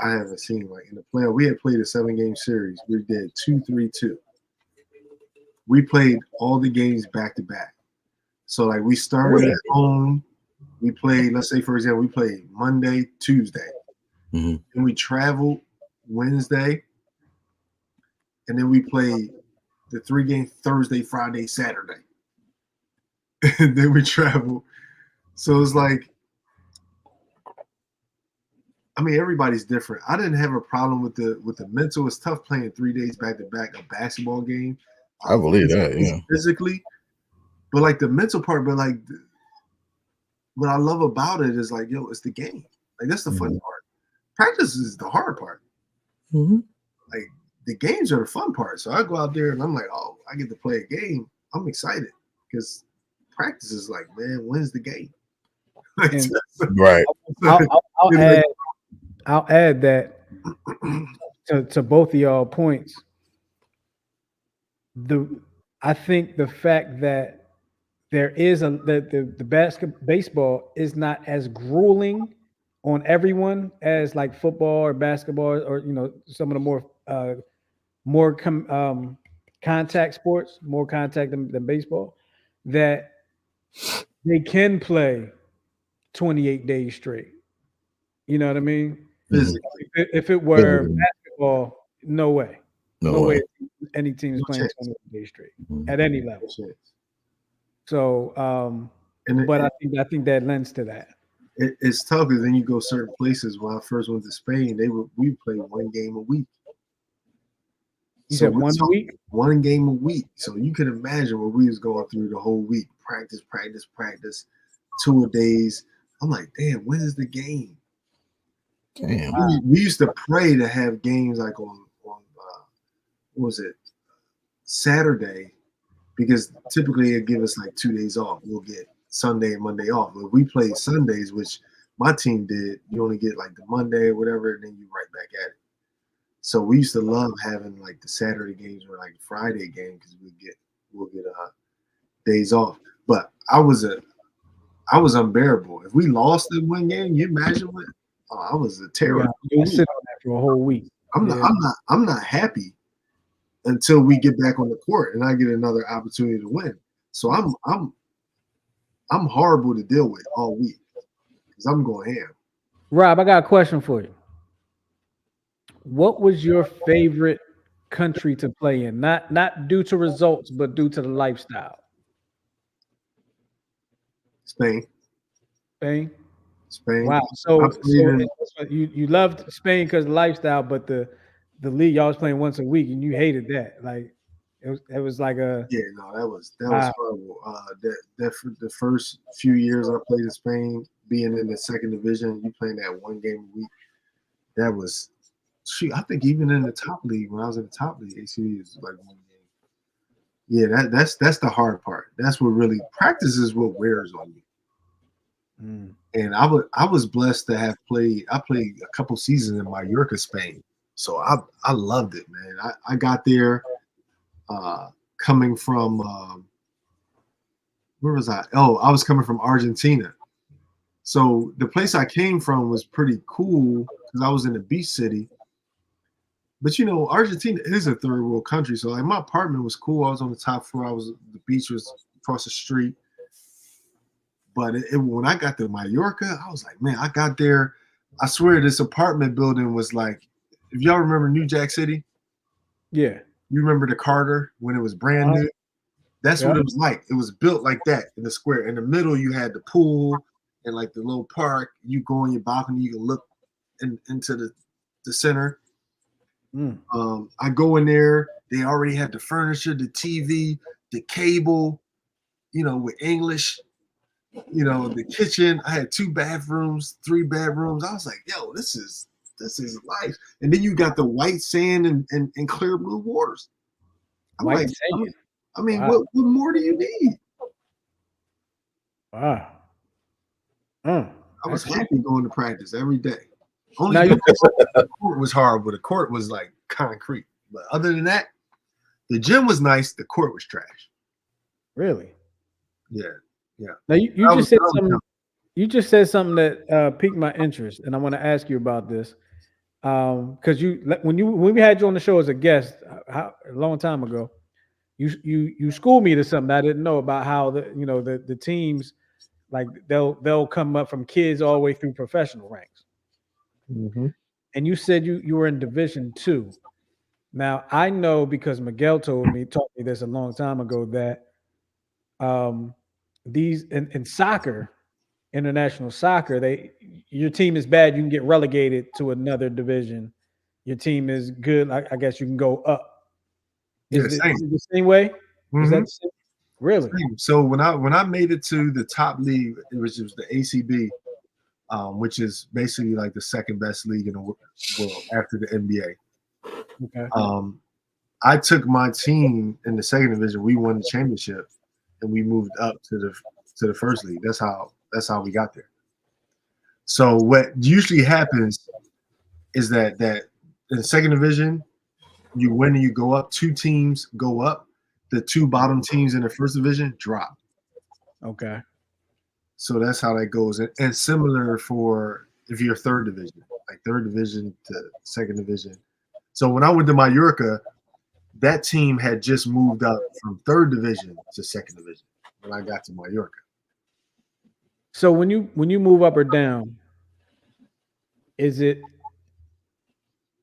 B: I haven't seen. Like in the playoff, we had played a 7-game series. We did 2-3-2. We played all the games back to back. So like we started at home. We played, let's say for example, we played Monday, Tuesday, and we traveled Wednesday, and then we played the 3-game Thursday, Friday, Saturday, and then we traveled. So it's like, I mean, everybody's different. I didn't have a problem with the mental. It's tough playing 3 days back to back a basketball game.
C: I believe that, yeah.
B: Physically, but like the mental part. But like, what I love about it is like, it's the game. Like that's the fun part. Practice is the hard part. Like the games are the fun part. So I go out there and I'm like, oh, I get to play a game. I'm excited because practice is like, man, when's the game?
C: Right.
A: I'll add that to both of y'all points. I think the fact that there is the baseball is not as grueling on everyone as like football or basketball or some of the more contact sports, more contact than baseball, that they can play 28 days straight. You know what I mean? If it were basketball, no way. No way any team is playing 28 days straight at any level. So,
B: And
A: but I think that lends to that.
B: it's tough because then you go certain places. When I first went to Spain, we played one game a week.
A: You
B: So
A: said one a week.
B: one game a week. So you can imagine what we was going through the whole week. Practice, practice, practice, 2 days. I'm like, damn, when is the game?
C: Damn.
B: We used to pray to have games like on what was it, Saturday, because typically it give us like 2 days off. We'll get Sunday and Monday off. But we played Sundays, which my team did. You only get like the Monday or whatever, and then you right back at it. So we used to love having like the Saturday games or like the Friday game because we'll get days off. But I was unbearable. If we lost in one game, you imagine what? Oh, I was a terror.
A: You sit on that for a whole week.
B: I'm not happy until we get back on the court and I get another opportunity to win. So I'm horrible to deal with all week because I'm going ham.
A: Rob, I got a question for you. What was your favorite country to play in? Not due to results, but due to the lifestyle.
B: Spain.
A: Wow. So you loved Spain because of the lifestyle, but the league y'all was playing once a week and you hated that. Like it was like a
B: that was horrible. The first few years I played in Spain, being in the second division, you playing that one game a week. That was I think even in the top league, when I was in the top league, ACB is like one game. Yeah, that's the hard part. That's what really practice is what wears on you. And I was blessed to have played. I played a couple seasons in Mallorca, Spain, so I loved it, man. I got there coming from where was I? Oh, I was coming from Argentina. So the place I came from was pretty cool because I was in a beach city. But you know, Argentina is a third world country, so like my apartment was cool. I was on the top floor. The beach was across the street. But when I got to Mallorca, I was like, man, I got there. I swear this apartment building was like, if y'all remember New Jack City?
A: Yeah.
B: You remember the Carter when it was brand new? That's what it was like. It was built like that in the square. In the middle, you had the pool and like the little park. You go on your balcony, you can look into the center. I go in there. They already had the furniture, the TV, the cable, with English. The kitchen. I had 2 bathrooms, 3 bedrooms. I was like, yo, this is life. And then you got the white sand and clear blue waters.
A: White sand.
B: I mean, wow. What more do you need?
A: Wow.
B: I was happy going to practice every day. Only the court was horrible. The court was like concrete. But other than that, the gym was nice. The court was trash.
A: Really?
B: Yeah.
A: Now you just said something. You just said something that piqued my interest, and I want to ask you about this. Because when we had you on the show as a guest a long time ago, you schooled me to something I didn't know about how the teams, like they'll come up from kids all the way through professional ranks.
B: Mm-hmm.
A: And you said you were in Division II. Now I know because Miguel taught me this a long time ago that these in soccer, international soccer, your team is bad, you can get relegated to another division. Your team is good, I guess you can go up. Is it the same way?
B: Mm-hmm.
A: Is that the same? Really?
B: So when I made it to the top league, which was the ACB, which is basically like the second best league in the world after the NBA.
A: Okay.
B: I took my team in the second division. We won the championship, and we moved up to the first league. That's how we got there. So what usually happens is that in the second division, you win and you go up. 2 teams go up. The 2 bottom teams in the first division drop.
A: Okay.
B: So that's how that goes. And similar for if you're third division, like third division to second division. So when I went to Mallorca, that team had just moved up from third division to second division when I got to Mallorca.
A: So when you move up or down, is there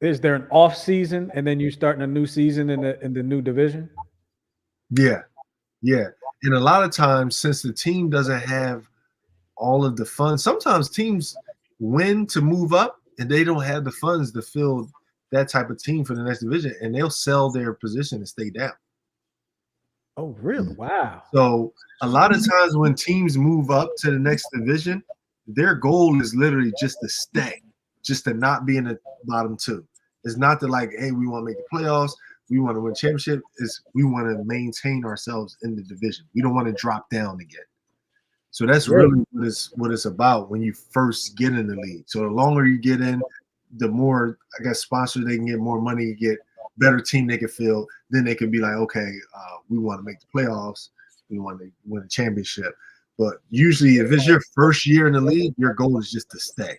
A: an off season and then you starting a new season in the new division?
B: Yeah. And a lot of times, since the team doesn't have all of the funds, sometimes teams win to move up and they don't have the funds to fill that type of team for the next division, and they'll sell their position and stay down.
A: Oh, really? Wow.
B: So a lot of times when teams move up to the next division, their goal is literally just to stay, just to not be in the bottom two. It's not to like, hey, we want to make the playoffs, we want to win championship. It's we want to maintain ourselves in the division. We don't want to drop down again. So that's really what it's about when you first get in the league. So the longer you get in, the more I guess sponsors they can get, more money you get, better team they can field. Then they can be like, okay, we want to make the playoffs, we want to win a championship. But usually, if it's your first year in the league, your goal is just to stay.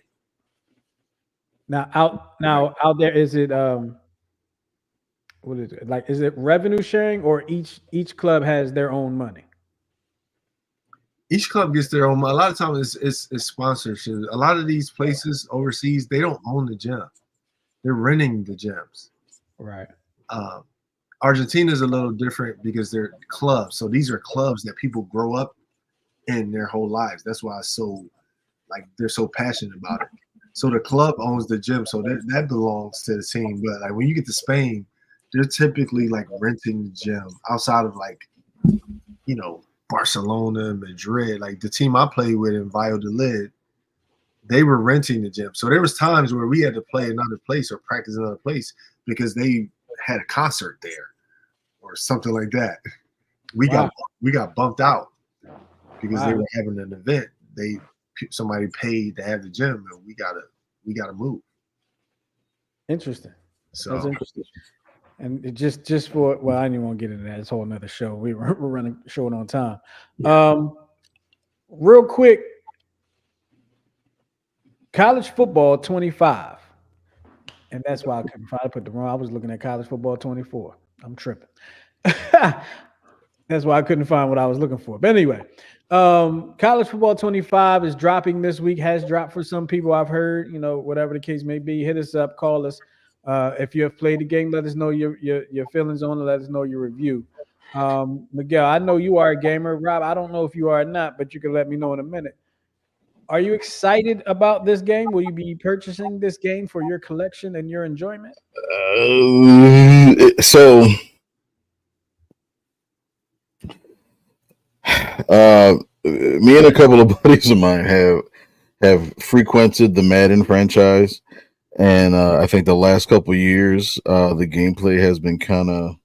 A: Now out there, is it what is it like? Is it revenue sharing or each club has their own money?
B: Each club gets their own. A lot of times, it's sponsorship. A lot of these places overseas, they don't own the gym; they're renting the gyms.
A: Right.
B: Argentina is a little different because they're clubs. So these are clubs that people grow up in their whole lives. That's why it's so like they're so passionate about it. So the club owns the gym, so that belongs to the team. But like when you get to Spain, they're typically like renting the gym outside of like, you know, Barcelona, Madrid. Like the team I played with in Valladolid, they were renting the gym. So there was times where we had to play another place or practice another place because they had a concert there or something like that. We got bumped out because they were having an event. Somebody paid to have the gym, and we gotta move.
A: Interesting.
B: So
A: That's interesting. And it just for I didn't even want to get into that. It's a whole another show. We're running short on time.
B: Yeah.
A: Real quick, college football 25. And that's why I couldn't find. I put the wrong. I was looking at college football 24. I'm tripping. That's why I couldn't find what I was looking for. But anyway, college football 25 is dropping this week. Has dropped for some people. I've heard. You know, whatever the case may be. Hit us up. Call us. If you have played the game, let us know your feelings on it. Let us know your review. Miguel, I know you are a gamer. Rob, I don't know if you are or not, but you can let me know in a minute. Are you excited about this game? Will you be purchasing this game for your collection and your enjoyment?
C: So, me and a couple of buddies of mine have frequented the Madden franchise, and I think the last couple of years, the gameplay has been kind of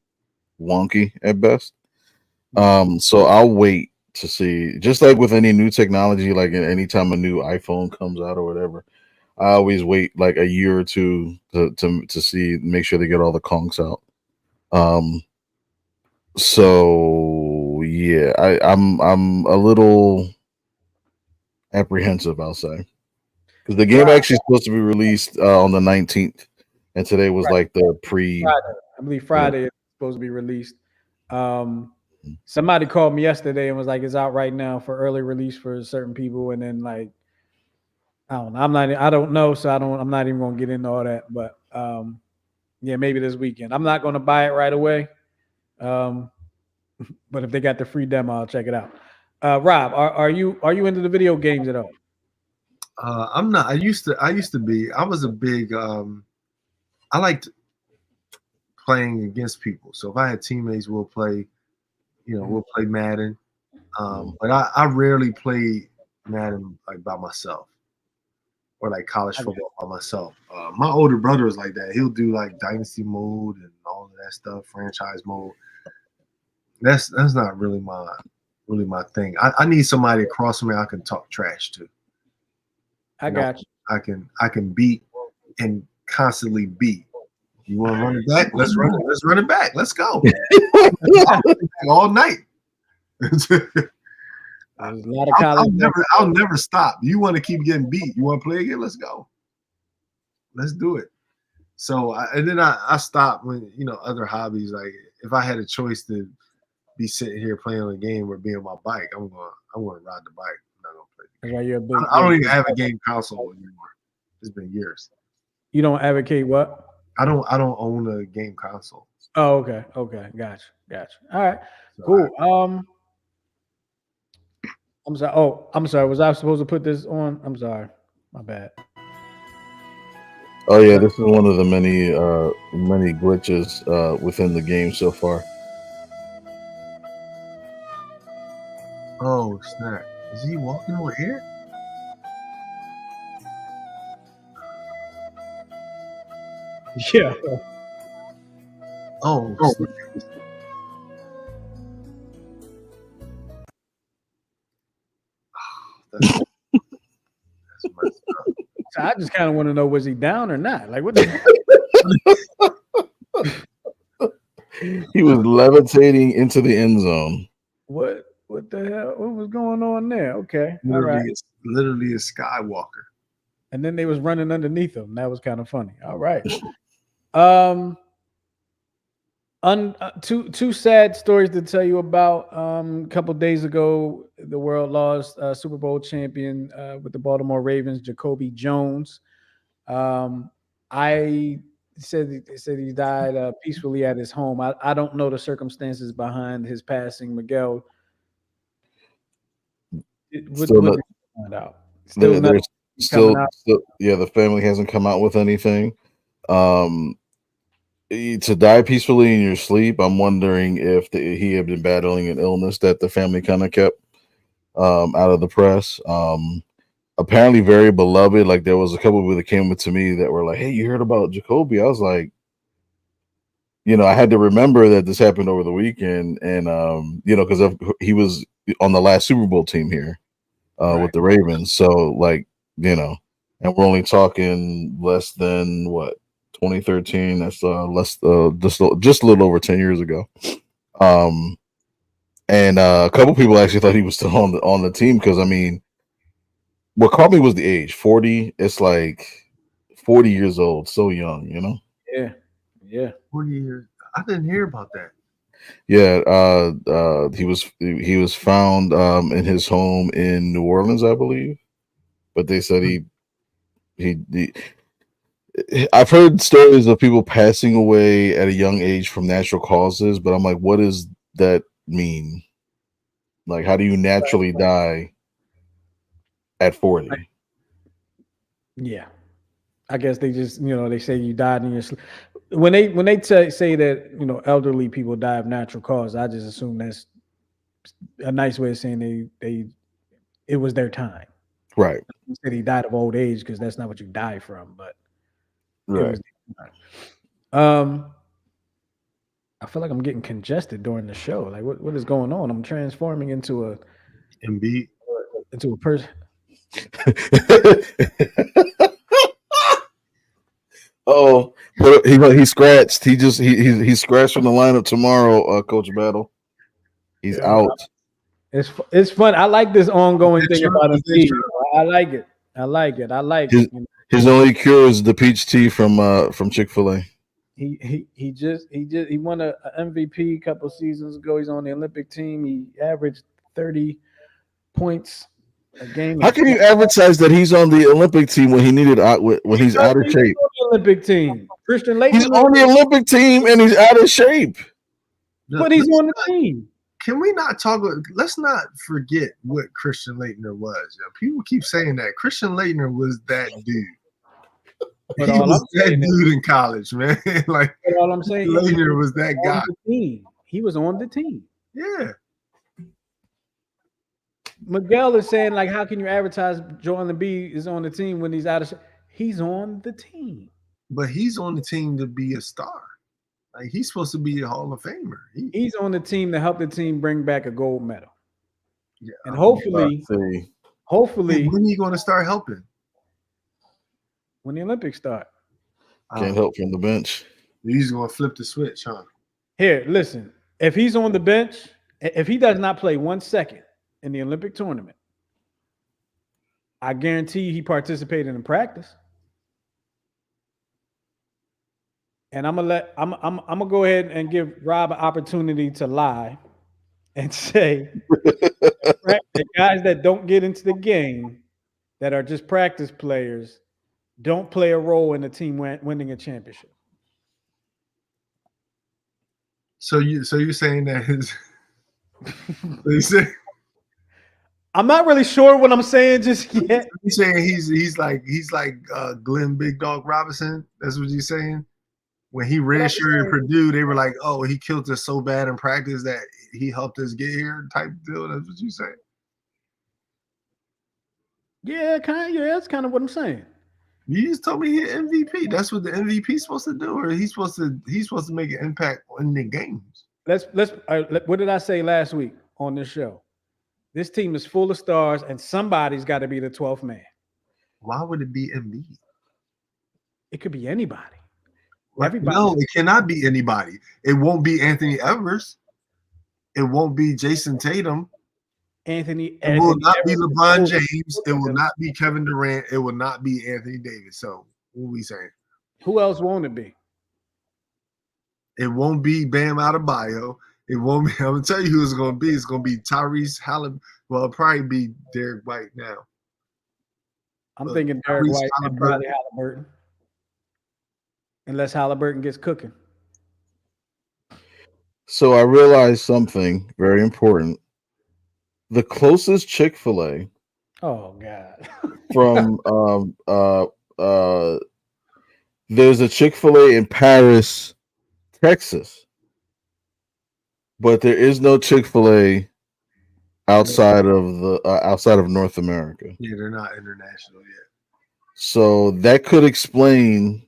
C: wonky at best. So I'll wait to see. Just like with any new technology, like anytime a new iPhone comes out or whatever, I always wait like a year or two to see, make sure they get all the conks out. So yeah, I'm a little apprehensive, I'll say, because the game actually supposed to be released on the 19th, and today was like the pre.
A: Friday. I believe Friday is supposed to be released. Somebody called me yesterday and was like, "It's out right now for early release for certain people," and then like, I don't know. I don't know, so I'm not even gonna get into all that. But yeah, maybe this weekend. I'm not gonna buy it right away. But if they got the free demo, I'll check it out. Rob, are you into the video games at all?
B: I'm not. I used to be. I was a big. I liked playing against people. So if I had teammates, we'll play. We'll play Madden. But I rarely play Madden like by myself or like college football by myself. My older brother is like that. He'll do like dynasty mode and all of that stuff, franchise mode. That's not really my thing. I need somebody across from me I can talk trash to.
A: I got you.
B: I can beat and constantly beat. You want to run it back? Let's run it. Let's run it back. Let's go all night.
A: There's a lot of college.
B: I'll never stop. You want to keep getting beat? You want to play again? Let's go. Let's do it. So and then I stopped when other hobbies. Like if I had a choice to be sitting here playing on a game or be on my bike, I'm gonna ride the bike. I'm not gonna play. I don't even have a game console anymore. It's been years.
A: You don't advocate what?
B: I don't own a game console.
A: Oh, okay. Gotcha. All right. Cool. I'm sorry. Oh, I'm sorry. Was I supposed to put this on? I'm sorry. My bad.
C: Oh yeah, this is one of the many glitches within the game so far.
B: Oh snap! Is he walking over here?
A: Yeah.
B: Oh, snap. That's messed up.
A: So I just kind of want to know, was he down or not? Like, what the
C: He was levitating into the end zone.
A: what the hell? What was going on there? Okay. All right.
B: Literally a Skywalker.
A: And then they was running underneath him. That was kind of funny. All right. Two sad stories to tell you about. A couple days ago, the world lost Super Bowl champion with the Baltimore Ravens, Jacoby Jones. I said he died peacefully at his home. I don't know the circumstances behind his passing. Miguel,
C: Still
A: what
C: not,
A: did you find out? Still
C: there's
A: coming out.
C: still, yeah, the family hasn't come out with anything. To die peacefully in your sleep, I'm wondering if he had been battling an illness that the family kind of kept out of the press. Apparently very beloved. Like there was a couple of people that came up to me that were like, "Hey, you heard about Jacoby?" I was like, I had to remember that this happened over the weekend, and because he was on the last Super Bowl team here with the Ravens. So like, and we're only talking less than what 2013. That's just a little over 10 years ago. And a couple people actually thought he was still on the team because I mean, what caught me was the age 40. It's like 40 years old, so young,
A: Yeah.
B: 40 years. I didn't hear about that.
C: Yeah, he was found in his home in New Orleans, I believe. But they said he I've heard stories of people passing away at a young age from natural causes, but I'm like, what does that mean? Like, how do you naturally die at 40?
A: Yeah. I guess they just, they say you died in your sleep. When they say that, elderly people die of natural cause, I just assume that's a nice way of saying it was their time.
C: Right.
A: You said he died of old age because that's not what you die from, but it
C: Right.
A: was their time. I feel like I'm getting congested during the show. Like what is going on? I'm transforming into a person.
C: Oh, but he scratched. He scratched from the lineup tomorrow, Coach Battle. He's out.
A: It's fun. I like this ongoing thing about him. I like it. I like it.
C: His only cure is the peach tea from Chick-fil-A.
A: He won a MVP a couple seasons ago. He's on the Olympic team. He averaged 30 points a game.
C: How can you advertise that he's on the Olympic team when he's out of shape?
A: On the Olympic team. Christian Laettner.
C: He's on the Olympic team and he's out of shape.
A: But he's on the team.
B: Can we not talk? Let's not forget what Christian Laettner was. People keep saying that Christian Laettner was that dude.
A: But
B: he was that dude in college, man. Like
A: all I'm saying,
B: Laettner was that guy.
A: He was on the team.
B: Yeah.
A: Miguel is saying, like, how can you advertise Joel Embiid is on the team when he's out of shape? He's on the team.
B: But he's on the team to be a star. Like he's supposed to be a Hall of Famer.
A: He's on the team to help the team bring back a gold medal.
B: Yeah.
A: And hopefully,
B: when are you going to start helping?
A: When the Olympics start.
C: Can't help from the bench.
B: He's going to flip the switch, huh?
A: Here, listen. If he's on the bench, if he does not play 1 second in the Olympic tournament, I guarantee he participated in practice. And I'm gonna go ahead and give Rob an opportunity to lie and say the guys that don't get into the game that are just practice players don't play a role in the team winning a championship.
B: So you're saying that his
A: I'm not really sure what I'm saying just yet.
B: You saying he's like Glenn Big Dog Robinson? That's what you're saying? When he redshirted Purdue, they were like, "Oh, he killed us so bad in practice that he helped us get here." Type deal. That's what you saying?
A: Yeah, kind of. Yeah, that's kind of what I'm saying.
B: You just told me he MVP. That's what the MVP is supposed to do, or he's supposed to make an impact in the games.
A: What did I say last week on this show? This team is full of stars, and somebody's got to be the 12th man.
B: Why would it be Embiid?
A: It could be anybody.
B: Everybody. No, it cannot be anybody. It won't be Anthony Edwards. It won't be Jason Tatum. It will not be LeBron James. It will not be Kevin Durant. It will not be Anthony Davis. So what are we saying?
A: Who else won't it be?
B: It won't be Bam Adebayo. It won't be. I'm gonna tell you who it's gonna be. It's gonna be Tyrese Halliburton. Well, it'll probably be Derek White now.
A: I'm thinking Derek White and probably Halliburton. Unless Halliburton gets cooking.
C: So I realized something very important. The closest Chick-fil-A.
A: Oh God.
C: From there's a Chick-fil-A in Paris, Texas, but there is no Chick-fil-A outside of North America.
B: Yeah, they're not international yet.
C: So that could explain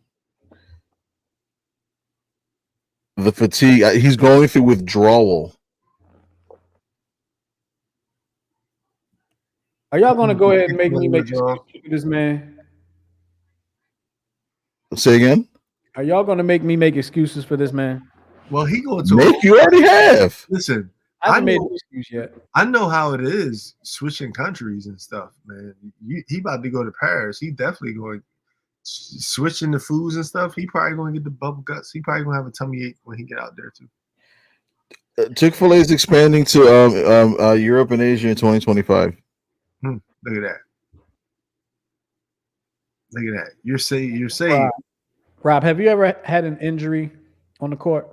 C: the fatigue. He's going through withdrawal.
A: Are y'all gonna go ahead and make me make excuses for this man?
C: Say again?
A: Are y'all gonna make me make excuses for this man?
B: Well, he going to
C: make you already have.
B: Listen,
A: I haven't made an excuse yet.
B: I know how it is switching countries and stuff, man. He about to go to Paris. He definitely going switching the foods and stuff. He probably going to get the bubble guts. He probably going to have a tummy ache when he get out there too.
C: Chick-fil-A is expanding to Europe and Asia in 2025.
B: Look at that. Look at that. You're saying.
A: Rob, have you ever had an injury on the court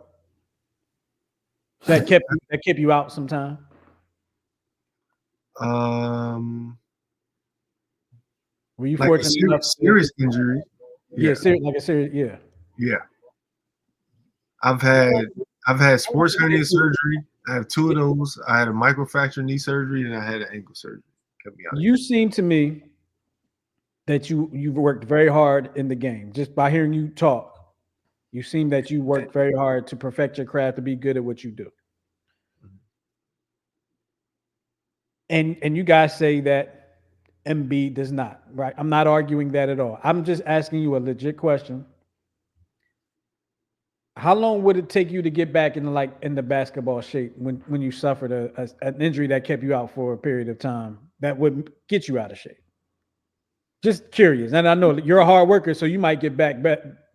A: that kept you out sometime? Were you
B: like
A: fortunate enough?
B: Serious injury?
A: Yeah, like a serious. Yeah.
B: Yeah. I've had sports hernia surgery. I have 2 of those. I had a microfracture knee surgery and I had an ankle surgery.
A: You seem to me that you've worked very hard in the game. Just by hearing you talk, you seem that you worked very hard to perfect your craft, to be good at what you do. And you guys say that Embiid does not, right? I'm not arguing that at all. I'm just asking you a legit question. How long would it take you to get back in the basketball shape when you suffered an injury that kept you out for a period of time that would get you out of shape? Just curious. And I know you're a hard worker, so you might get back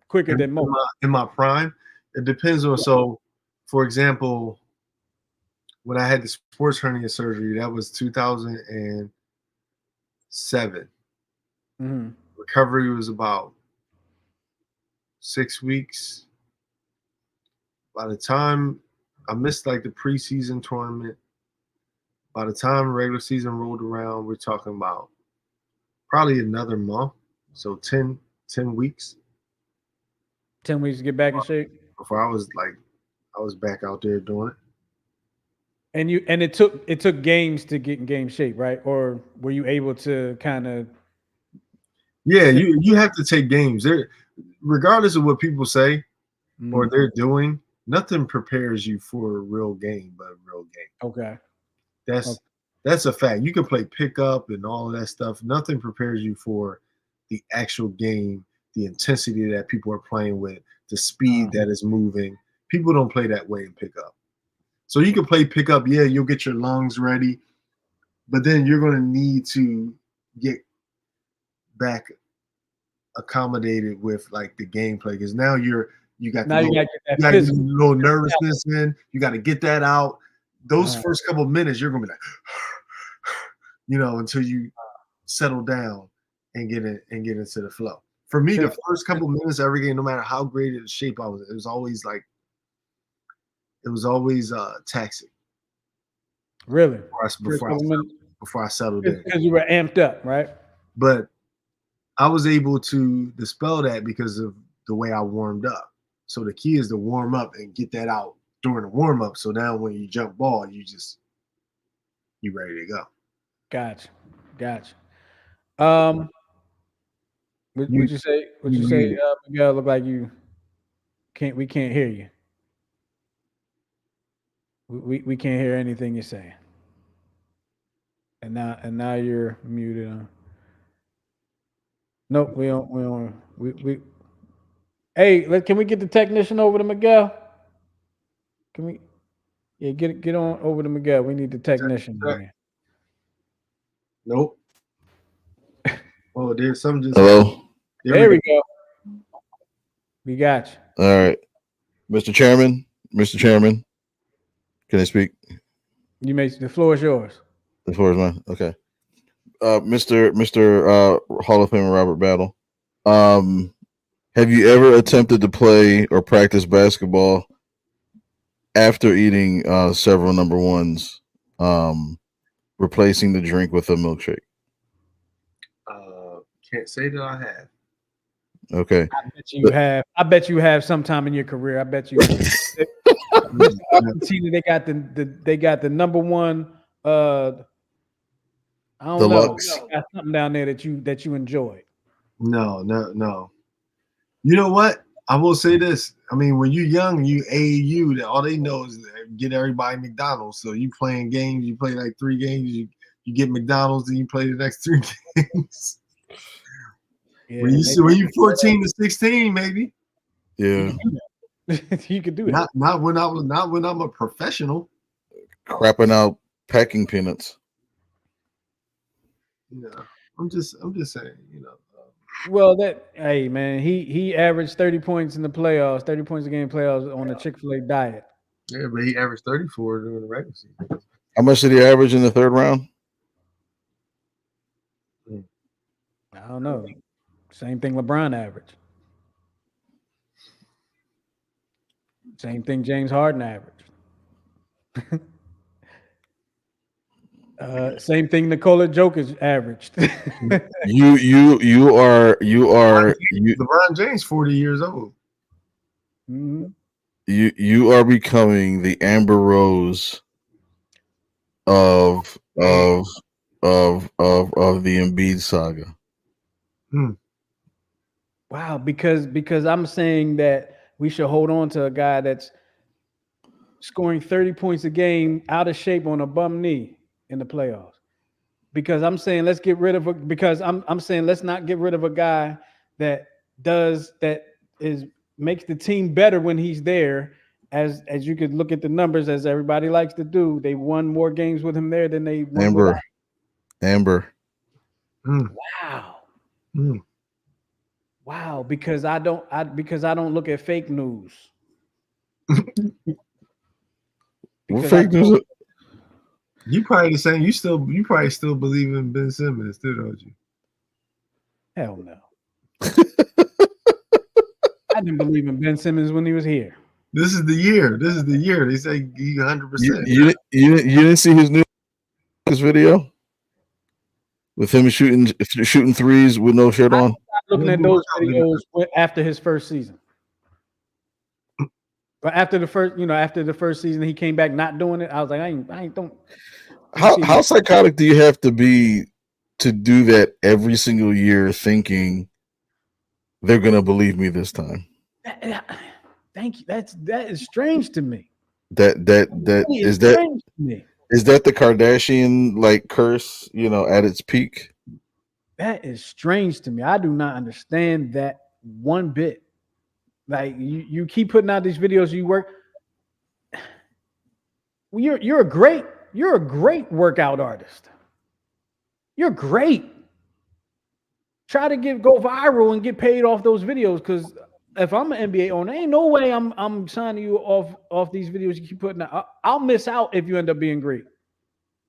A: quicker than most.
B: In my prime, it depends on. So, for example, when I had the sports hernia surgery, that was 2007.
A: Mm-hmm.
B: Recovery was about 6 weeks. By the time I missed like the preseason tournament, by the time regular season rolled around, we're talking about probably another month. So 10 weeks.
A: 10 weeks to get back in shape?
B: Before I was back out there doing it.
A: And it took games to get in game shape, right? Or were you able to kind of?
B: Yeah, you have to take games. Regardless of what people say or they're doing, nothing prepares you for a real game but a real game.
A: Okay.
B: That's a fact. You can play pickup and all of that stuff. Nothing prepares you for the actual game, the intensity that people are playing with, the speed that is moving. People don't play that way in pickup. So you can play pickup, yeah, you'll get your lungs ready, but then you're going to need to get back accommodated with like the gameplay because now you got a little nervousness in. You got to get that out. Those first couple of minutes, you're gonna be like, until you settle down and get into the flow. For me, the first couple of minutes every game, no matter how great of shape I was, it was always taxing.
A: Really?
B: Before before I settled in.
A: Because you were amped up, right?
B: But I was able to dispel that because of the way I warmed up. So the key is to warm up and get that out during the warm up. So now when you jump ball, you ready to go.
A: Gotcha. Would you say? Miguel, look like you can't. We can't hear you. We can't hear anything you're saying. And now you're muted. Nope, we don't. We. Hey, can we get the technician over to Miguel? Can we? Yeah, get on over to Miguel. We need the technician. Man.
B: Nope. Oh, there's some just.
C: Hello.
A: There we go. We got you.
C: All right, Mr. Chairman. Can I speak?
A: The floor is yours.
C: The floor is mine. Okay. Mr. Hall of Famer Robert Battle. Have you ever attempted to play or practice basketball after eating several number ones, replacing the drink with a milkshake?
B: Can't say that I have.
C: Okay.
A: I bet you have. I bet you have sometime in your career. I bet you. Argentina, they got the number one. I don't
C: Deluxe.
A: know. Got something down there that you enjoy.
B: No. You know what? I will say this. I mean, when you're young, you AAU, all they know is get everybody McDonald's. So you playing games, you play like 3 games, you get McDonald's, and you play the next 3 games. Yeah, when you 14 to 16, maybe.
C: Yeah.
A: You could do that.
B: Not when I'm a professional.
C: Crapping out packing peanuts.
B: Yeah, I'm just saying,
A: Well, hey man, he averaged 30 points in the playoffs, 30 points a game playoffs on the Chick-fil-A diet.
B: Yeah, but he averaged 34 during the regular season.
C: How much did he average in the 3rd round?
A: I don't know. Same thing LeBron averaged. Same thing James Harden averaged. Same thing Nikola Jokic averaged.
C: you are
B: LeBron James 40 years old.
A: Mm-hmm.
C: You are becoming the Amber Rose of the Embiid saga.
A: Wow, because I'm saying that we should hold on to a guy that's scoring 30 points a game out of shape on a bum knee in the playoffs. Because I'm saying let's not get rid of a guy that makes the team better when he's there. As you could look at the numbers, as everybody likes to do, they won more games with him there than they won without.
C: Amber.
A: Wow. Wow, because I don't look at fake news.
C: What fake news?
B: You probably the same. You probably still believe in Ben Simmons too, don't you?
A: Hell no. I didn't believe in Ben Simmons when he was here.
B: This is the year. They say he 100%.
C: You didn't see his new video with him shooting threes with no shirt on.
A: Looking at those videos after his first season. But after the first season, he came back not doing it. I was like, I ain't don't.
C: How psychotic do you have to be to do that every single year, thinking they're gonna believe me this time?
A: Thank you. That is strange to me.
C: Is that the Kardashian curse? At its peak.
A: That is strange to me. I do not understand that one bit. Like you keep putting out these videos. You work. Well, you're a great workout artist. You're great. Try to go viral and get paid off those videos. Because if I'm an NBA owner, ain't no way I'm signing you off these videos you keep putting out. I'll miss out if you end up being great.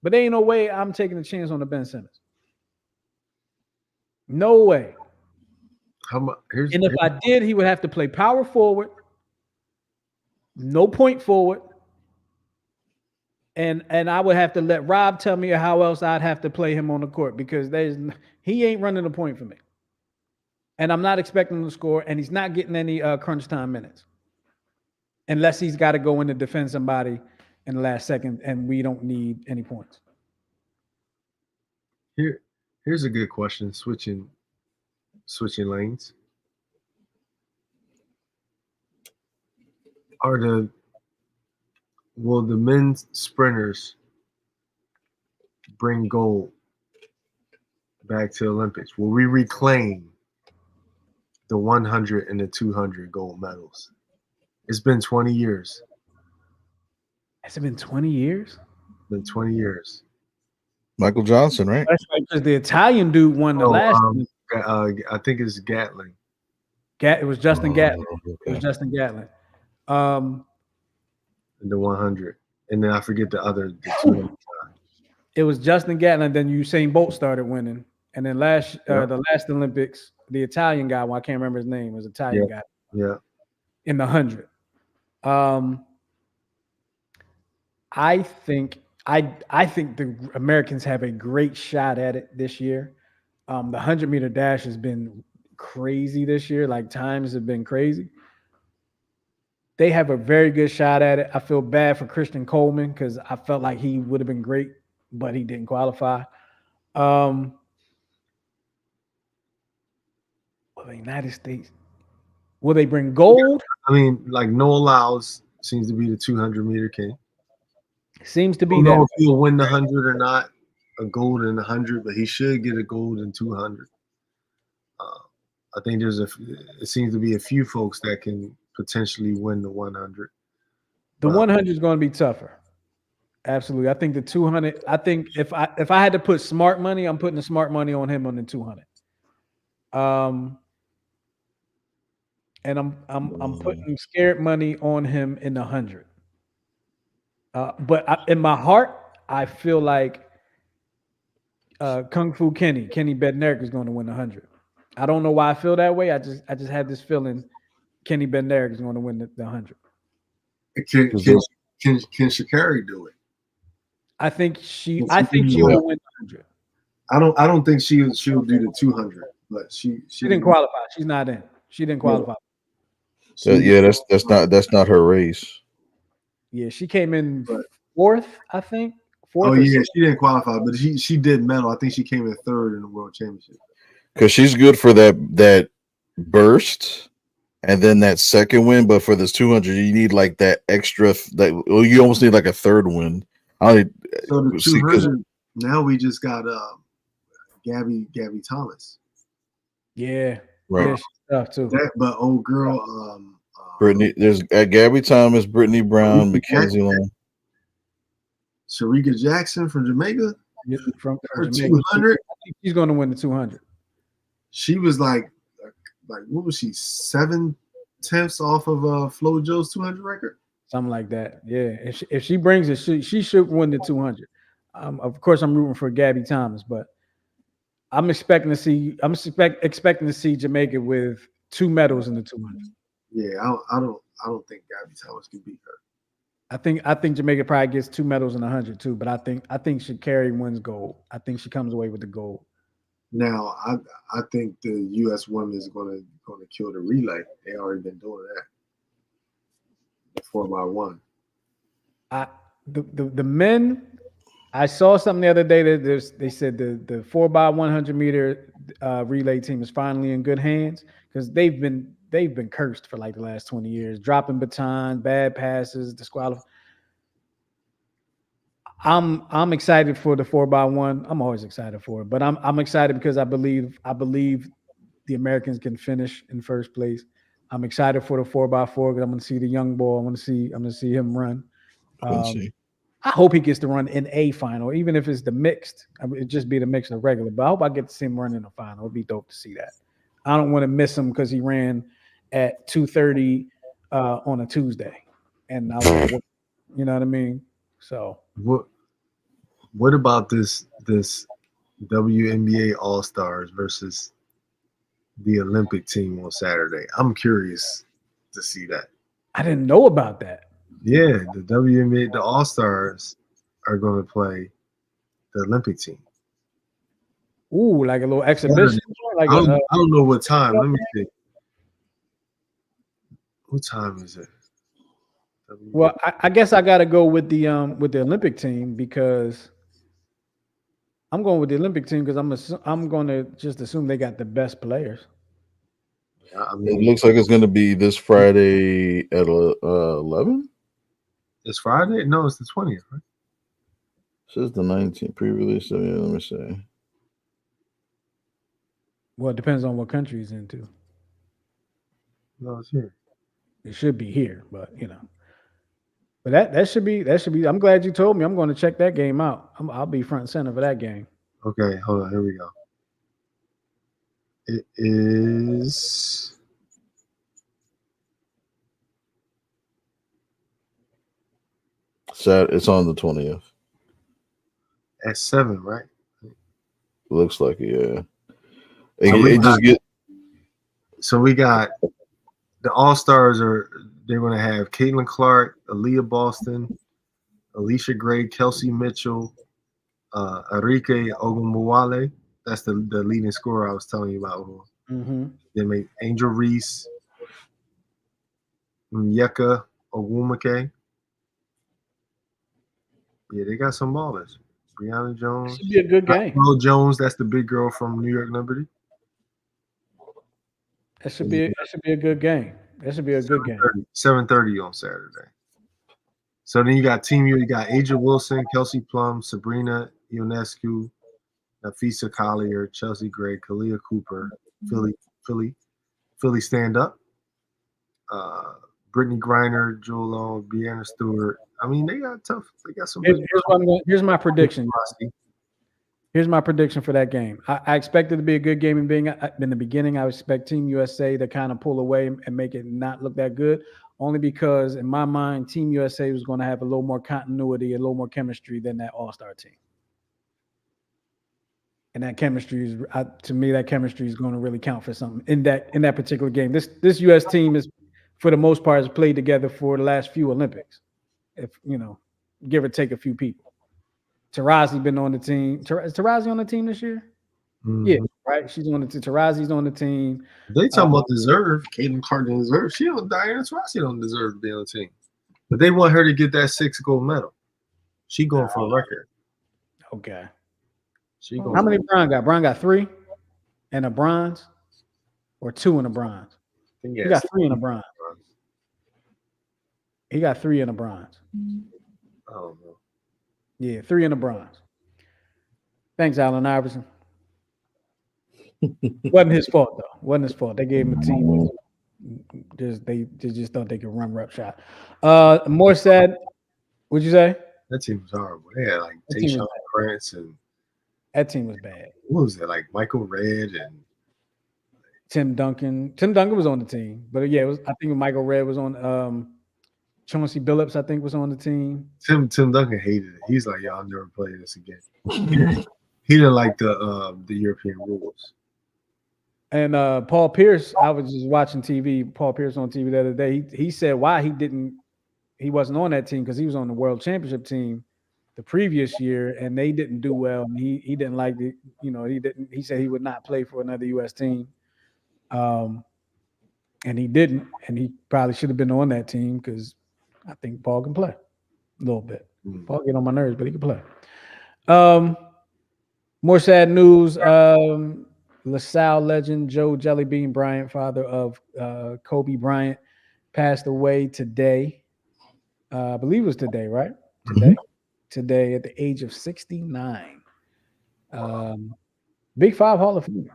A: But there ain't no way I'm taking a chance on the Ben Simmons. No way. And if I did, he would have to play power forward, no point forward, and I would have to let Rob tell me how else I'd have to play him on the court because he ain't running the point for me, and I'm not expecting him to score, and he's not getting any crunch time minutes unless he's got to go in to defend somebody in the last second, and we don't need any points.
B: Here's a good question. Switching lanes. Will the men's sprinters bring gold back to the Olympics? Will we reclaim the 100 and the 200 gold medals? It's been 20 years.
A: Has it been 20 years?
B: It's been 20 years.
C: Michael Johnson, right?
A: That's right, because the Italian dude won the last.
B: I think it's Gatling.
A: It was Justin Gatlin.
C: Okay.
A: It was Justin Gatlin.
B: The 100, and then I forget the 200.
A: It was Justin Gatlin. Then Usain Bolt started winning, and then the last Olympics, the Italian guy, well, I can't remember his name, was Italian guy.
B: Yeah.
A: In the 100. I think the Americans have a great shot at it this year. The 100-meter dash has been crazy this year. Like times have been crazy. They have a very good shot at it. I feel bad for Christian Coleman because I felt like he would have been great, but he didn't qualify. Well, the United States, will they bring gold?
B: I mean, like Noah Lyles seems to be the 200-meter king.
A: Seems to be
B: I don't know
A: that.
B: if he'll win the 100 or not, a gold in the 100, but he should get a gold in 200. I think it seems to be a few folks that can potentially win the 100.
A: The 100 is going to be tougher. Absolutely. I think the 200, I think if I had to put smart money, I'm putting the smart money on him on the 200. And I'm putting scared money on him in the 100. But in my heart, I feel like Kung Fu Kenny Bednarik is going to win the 100. I don't know why I feel that way. I just had this feeling Kenny Bednarik is going to win the 100.
B: Can Sha'Carri do it?
A: I think she will win the 100.
B: I don't think she'll do the 200, but she
A: didn't qualify. She's not in. She didn't qualify.
C: That's not her race.
A: Yeah, she came in fourth, I think.
B: Fourth. Oh yeah, she didn't qualify, but she did medal. I think she came in third in the World Championship.
C: Because she's good for that burst and then that second win, but for this 200, you need like that extra. You almost need like a third win.
B: So the 200 now we just got Gabby Thomas.
A: Yeah,
C: right.
A: Yeah, she's tough too.
B: But old girl,
C: Brittany. There's Gabby Thomas, Brittany Brown, Mackenzie Long,
B: Sharika Jackson from Jamaica.
A: From
B: Jamaica. 200.
A: I think she's going to win the 200.
B: She was like what was she, 7/10 off of Flo Jo's 200 record?
A: Something like that. Yeah. If she brings it, she should win the 200. Of course, I'm rooting for Gabby Thomas, but I'm expecting to see Jamaica with 2 medals in the 200.
B: Yeah, I don't think Gabby Thomas can beat her.
A: I think Jamaica probably gets 2 medals in 100 too, but I think Sha'Carri wins gold. I think she comes away with the gold.
B: Now, I think the U.S. women is going to kill the relay. They already been doing that. The 4x1.
A: The men. I saw something the other day that they said the 4x100 meter relay team is finally in good hands because they've been cursed for like the last 20 years, dropping batons, bad passes, disqualified. I'm excited for the 4x1. I'm always excited for it, but I'm excited because I believe the Americans can finish in first place. I'm excited for the 4x4 because I'm going to see the young boy. I'm going to see him run. I hope he gets to run in a final, even if it's the mixed. It'd just be the mixed or regular. But I hope I get to see him run in a final. It'd be dope to see that. I don't want to miss him because he ran at 2:30 on a Tuesday, and I was, you know what I mean. So
B: what about this WNBA All Stars versus the Olympic team on Saturday? I'm curious to see that.
A: I didn't know about that.
B: Yeah, the WNBA, the All Stars are going to play the Olympic team.
A: Ooh, like a little exhibition. Like
B: I don't know what time. Let me see. What time is it?
A: Well, I guess I got to go with the Olympic team because I'm going with the Olympic team because I'm going to just assume they got the best players.
B: I
C: It
B: mean,
C: looks like it's going to be this Friday at 11.
B: it's Friday. No, it's the 20th. Right?
C: Says the 19th pre-release. So yeah, let me see.
A: Well, it depends on what country he's into.
B: No, it's here.
A: It should be here, but you know. But that should be. I'm glad you told me. I'm going to check that game out. I'll be front and center for that game.
B: Okay, hold on. Here we go. It is.
C: It's on the 20th.
B: At 7, right?
C: Looks like it, yeah.
B: So we got the All-Stars they're going to have Caitlin Clark, Aaliyah Boston, Alicia Gray, Kelsey Mitchell, Enrique Ogunbowale. That's the leading scorer I was telling you about.
A: Mm-hmm.
B: They made Angel Reese, Nyeka Ogwumike. Yeah, they got some ballers. Brianna Jones.
A: Should be a good game.
B: Earl Jones, that's the big girl from New York Liberty.
A: That should be a good game. That should be a good game.
B: 7:30 on Saturday. So then you got Team U. You got Aja Wilson, Kelsey Plum, Sabrina Ionescu, Nafisa Collier, Chelsea Gray, Kalia Cooper, Philly stand up. Brittany Griner, Jewel Long, Brianna Stewart. I mean, they got tough. They got some.
A: Here's my prediction. Here's my prediction for that game. I expect it to be a good game. And being in the beginning, I expect Team USA to kind of pull away and make it not look that good. Only because in my mind, Team USA was going to have a little more continuity, a little more chemistry than that All-Star team. And that chemistry is, to me, that chemistry is going to really count for something in that particular game. This U.S. team is, for the most part, has played together for the last few Olympics. If you know, give or take a few people. Tarazi been on the team. Is Tarazi on the team this year? Mm-hmm. Yeah, right. She's on the team. Tarazi's on the team.
B: They talking about deserve. Caitlin Clark didn't deserve. Diana Taurasi don't deserve to be on the team. But they want her to get that 6 gold medal. She going for a record.
A: Okay.
B: How
A: many Brian got? Brian got 3 and a bronze, or 2 and a bronze. He got 3 and a bronze. He got 3 and a bronze.
B: I don't know.
A: Yeah, 3 and a bronze. Thanks, Allen Iverson. Wasn't his fault though. Wasn't his fault. They gave him a team. They just thought they could run rep shot. More said. What'd you say?
B: That team was horrible. They had like Tayshaun Prince and
A: that team was bad.
B: What was it like? Michael Redd and
A: Tim Duncan. Tim Duncan was on the team, but yeah, I think Michael Redd was on. Chauncey Billups, I think, was on the team.
B: Tim Duncan hated it. He's like, "Y'all never play this again." He didn't like the European rules.
A: And Paul Pierce, I was just watching TV. Paul Pierce on TV the other day. He said why he wasn't on that team because he was on the World Championship team the previous year, and they didn't do well. And he didn't like the, he said he would not play for another U.S. team. And he didn't, and he probably should have been on that team because I think Paul can play a little bit. Paul get on my nerves, but he can play. More sad news. LaSalle legend Joe Jellybean Bryant, father of Kobe Bryant, passed away today. I believe it was today, right? Today at the age of 69. Big 5 Hall of Famer.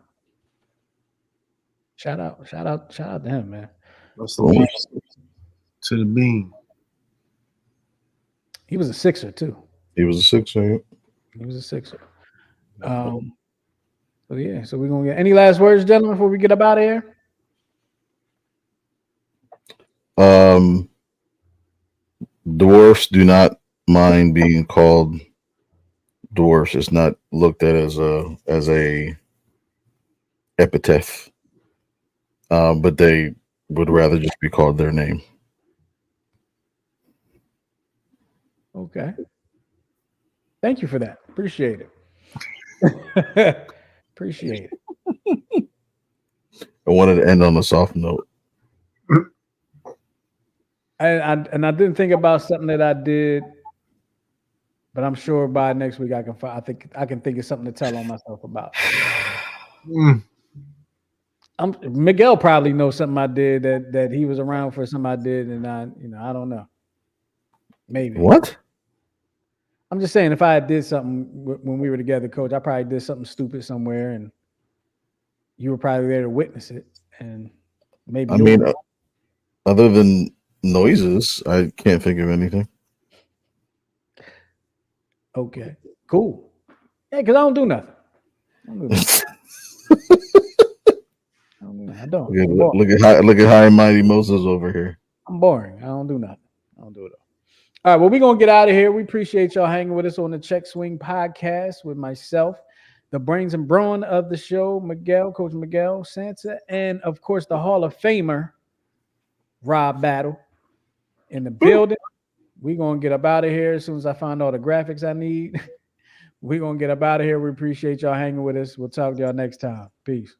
A: Shout out to him, man.
B: To the beam.
A: He was a Sixer too.
C: He was a Sixer.
A: He was a Sixer. So yeah, so we're gonna get any last words, gentlemen, before we get up out of here.
C: Dwarfs do not mind being called dwarfs. It's not looked at as a epithet. But they would rather just be called their name.
A: Okay. Thank you for that. Appreciate it. Appreciate it.
C: I wanted to end on a soft note.
A: I didn't think about something that I did, but I'm sure by next week I can find. I think I can think of something to tell on myself about.
B: Mm.
A: Miguel probably knows something I did that he was around for something I did, and I don't know. Maybe.
C: What?
A: I'm just saying, if I did something when we were together, Coach, I probably did something stupid somewhere, and you were probably there to witness it, and maybe.
C: I mean, other than noises, I can't think of anything.
A: Okay, cool. Yeah, because I don't do nothing. I don't.
C: Look at high and mighty Moses over here.
A: I'm boring. I don't do nothing. I don't do it all. All right, well, we're going to get out of here. We appreciate y'all hanging with us on the Check Swing podcast with myself, the brains and brawn of the show, Miguel, Coach Miguel Santa, and, of course, the Hall of Famer, Rob Battle, in the building. We're going to get up out of here as soon as I find all the graphics I need. We're going to get up out of here. We appreciate y'all hanging with us. We'll talk to y'all next time. Peace.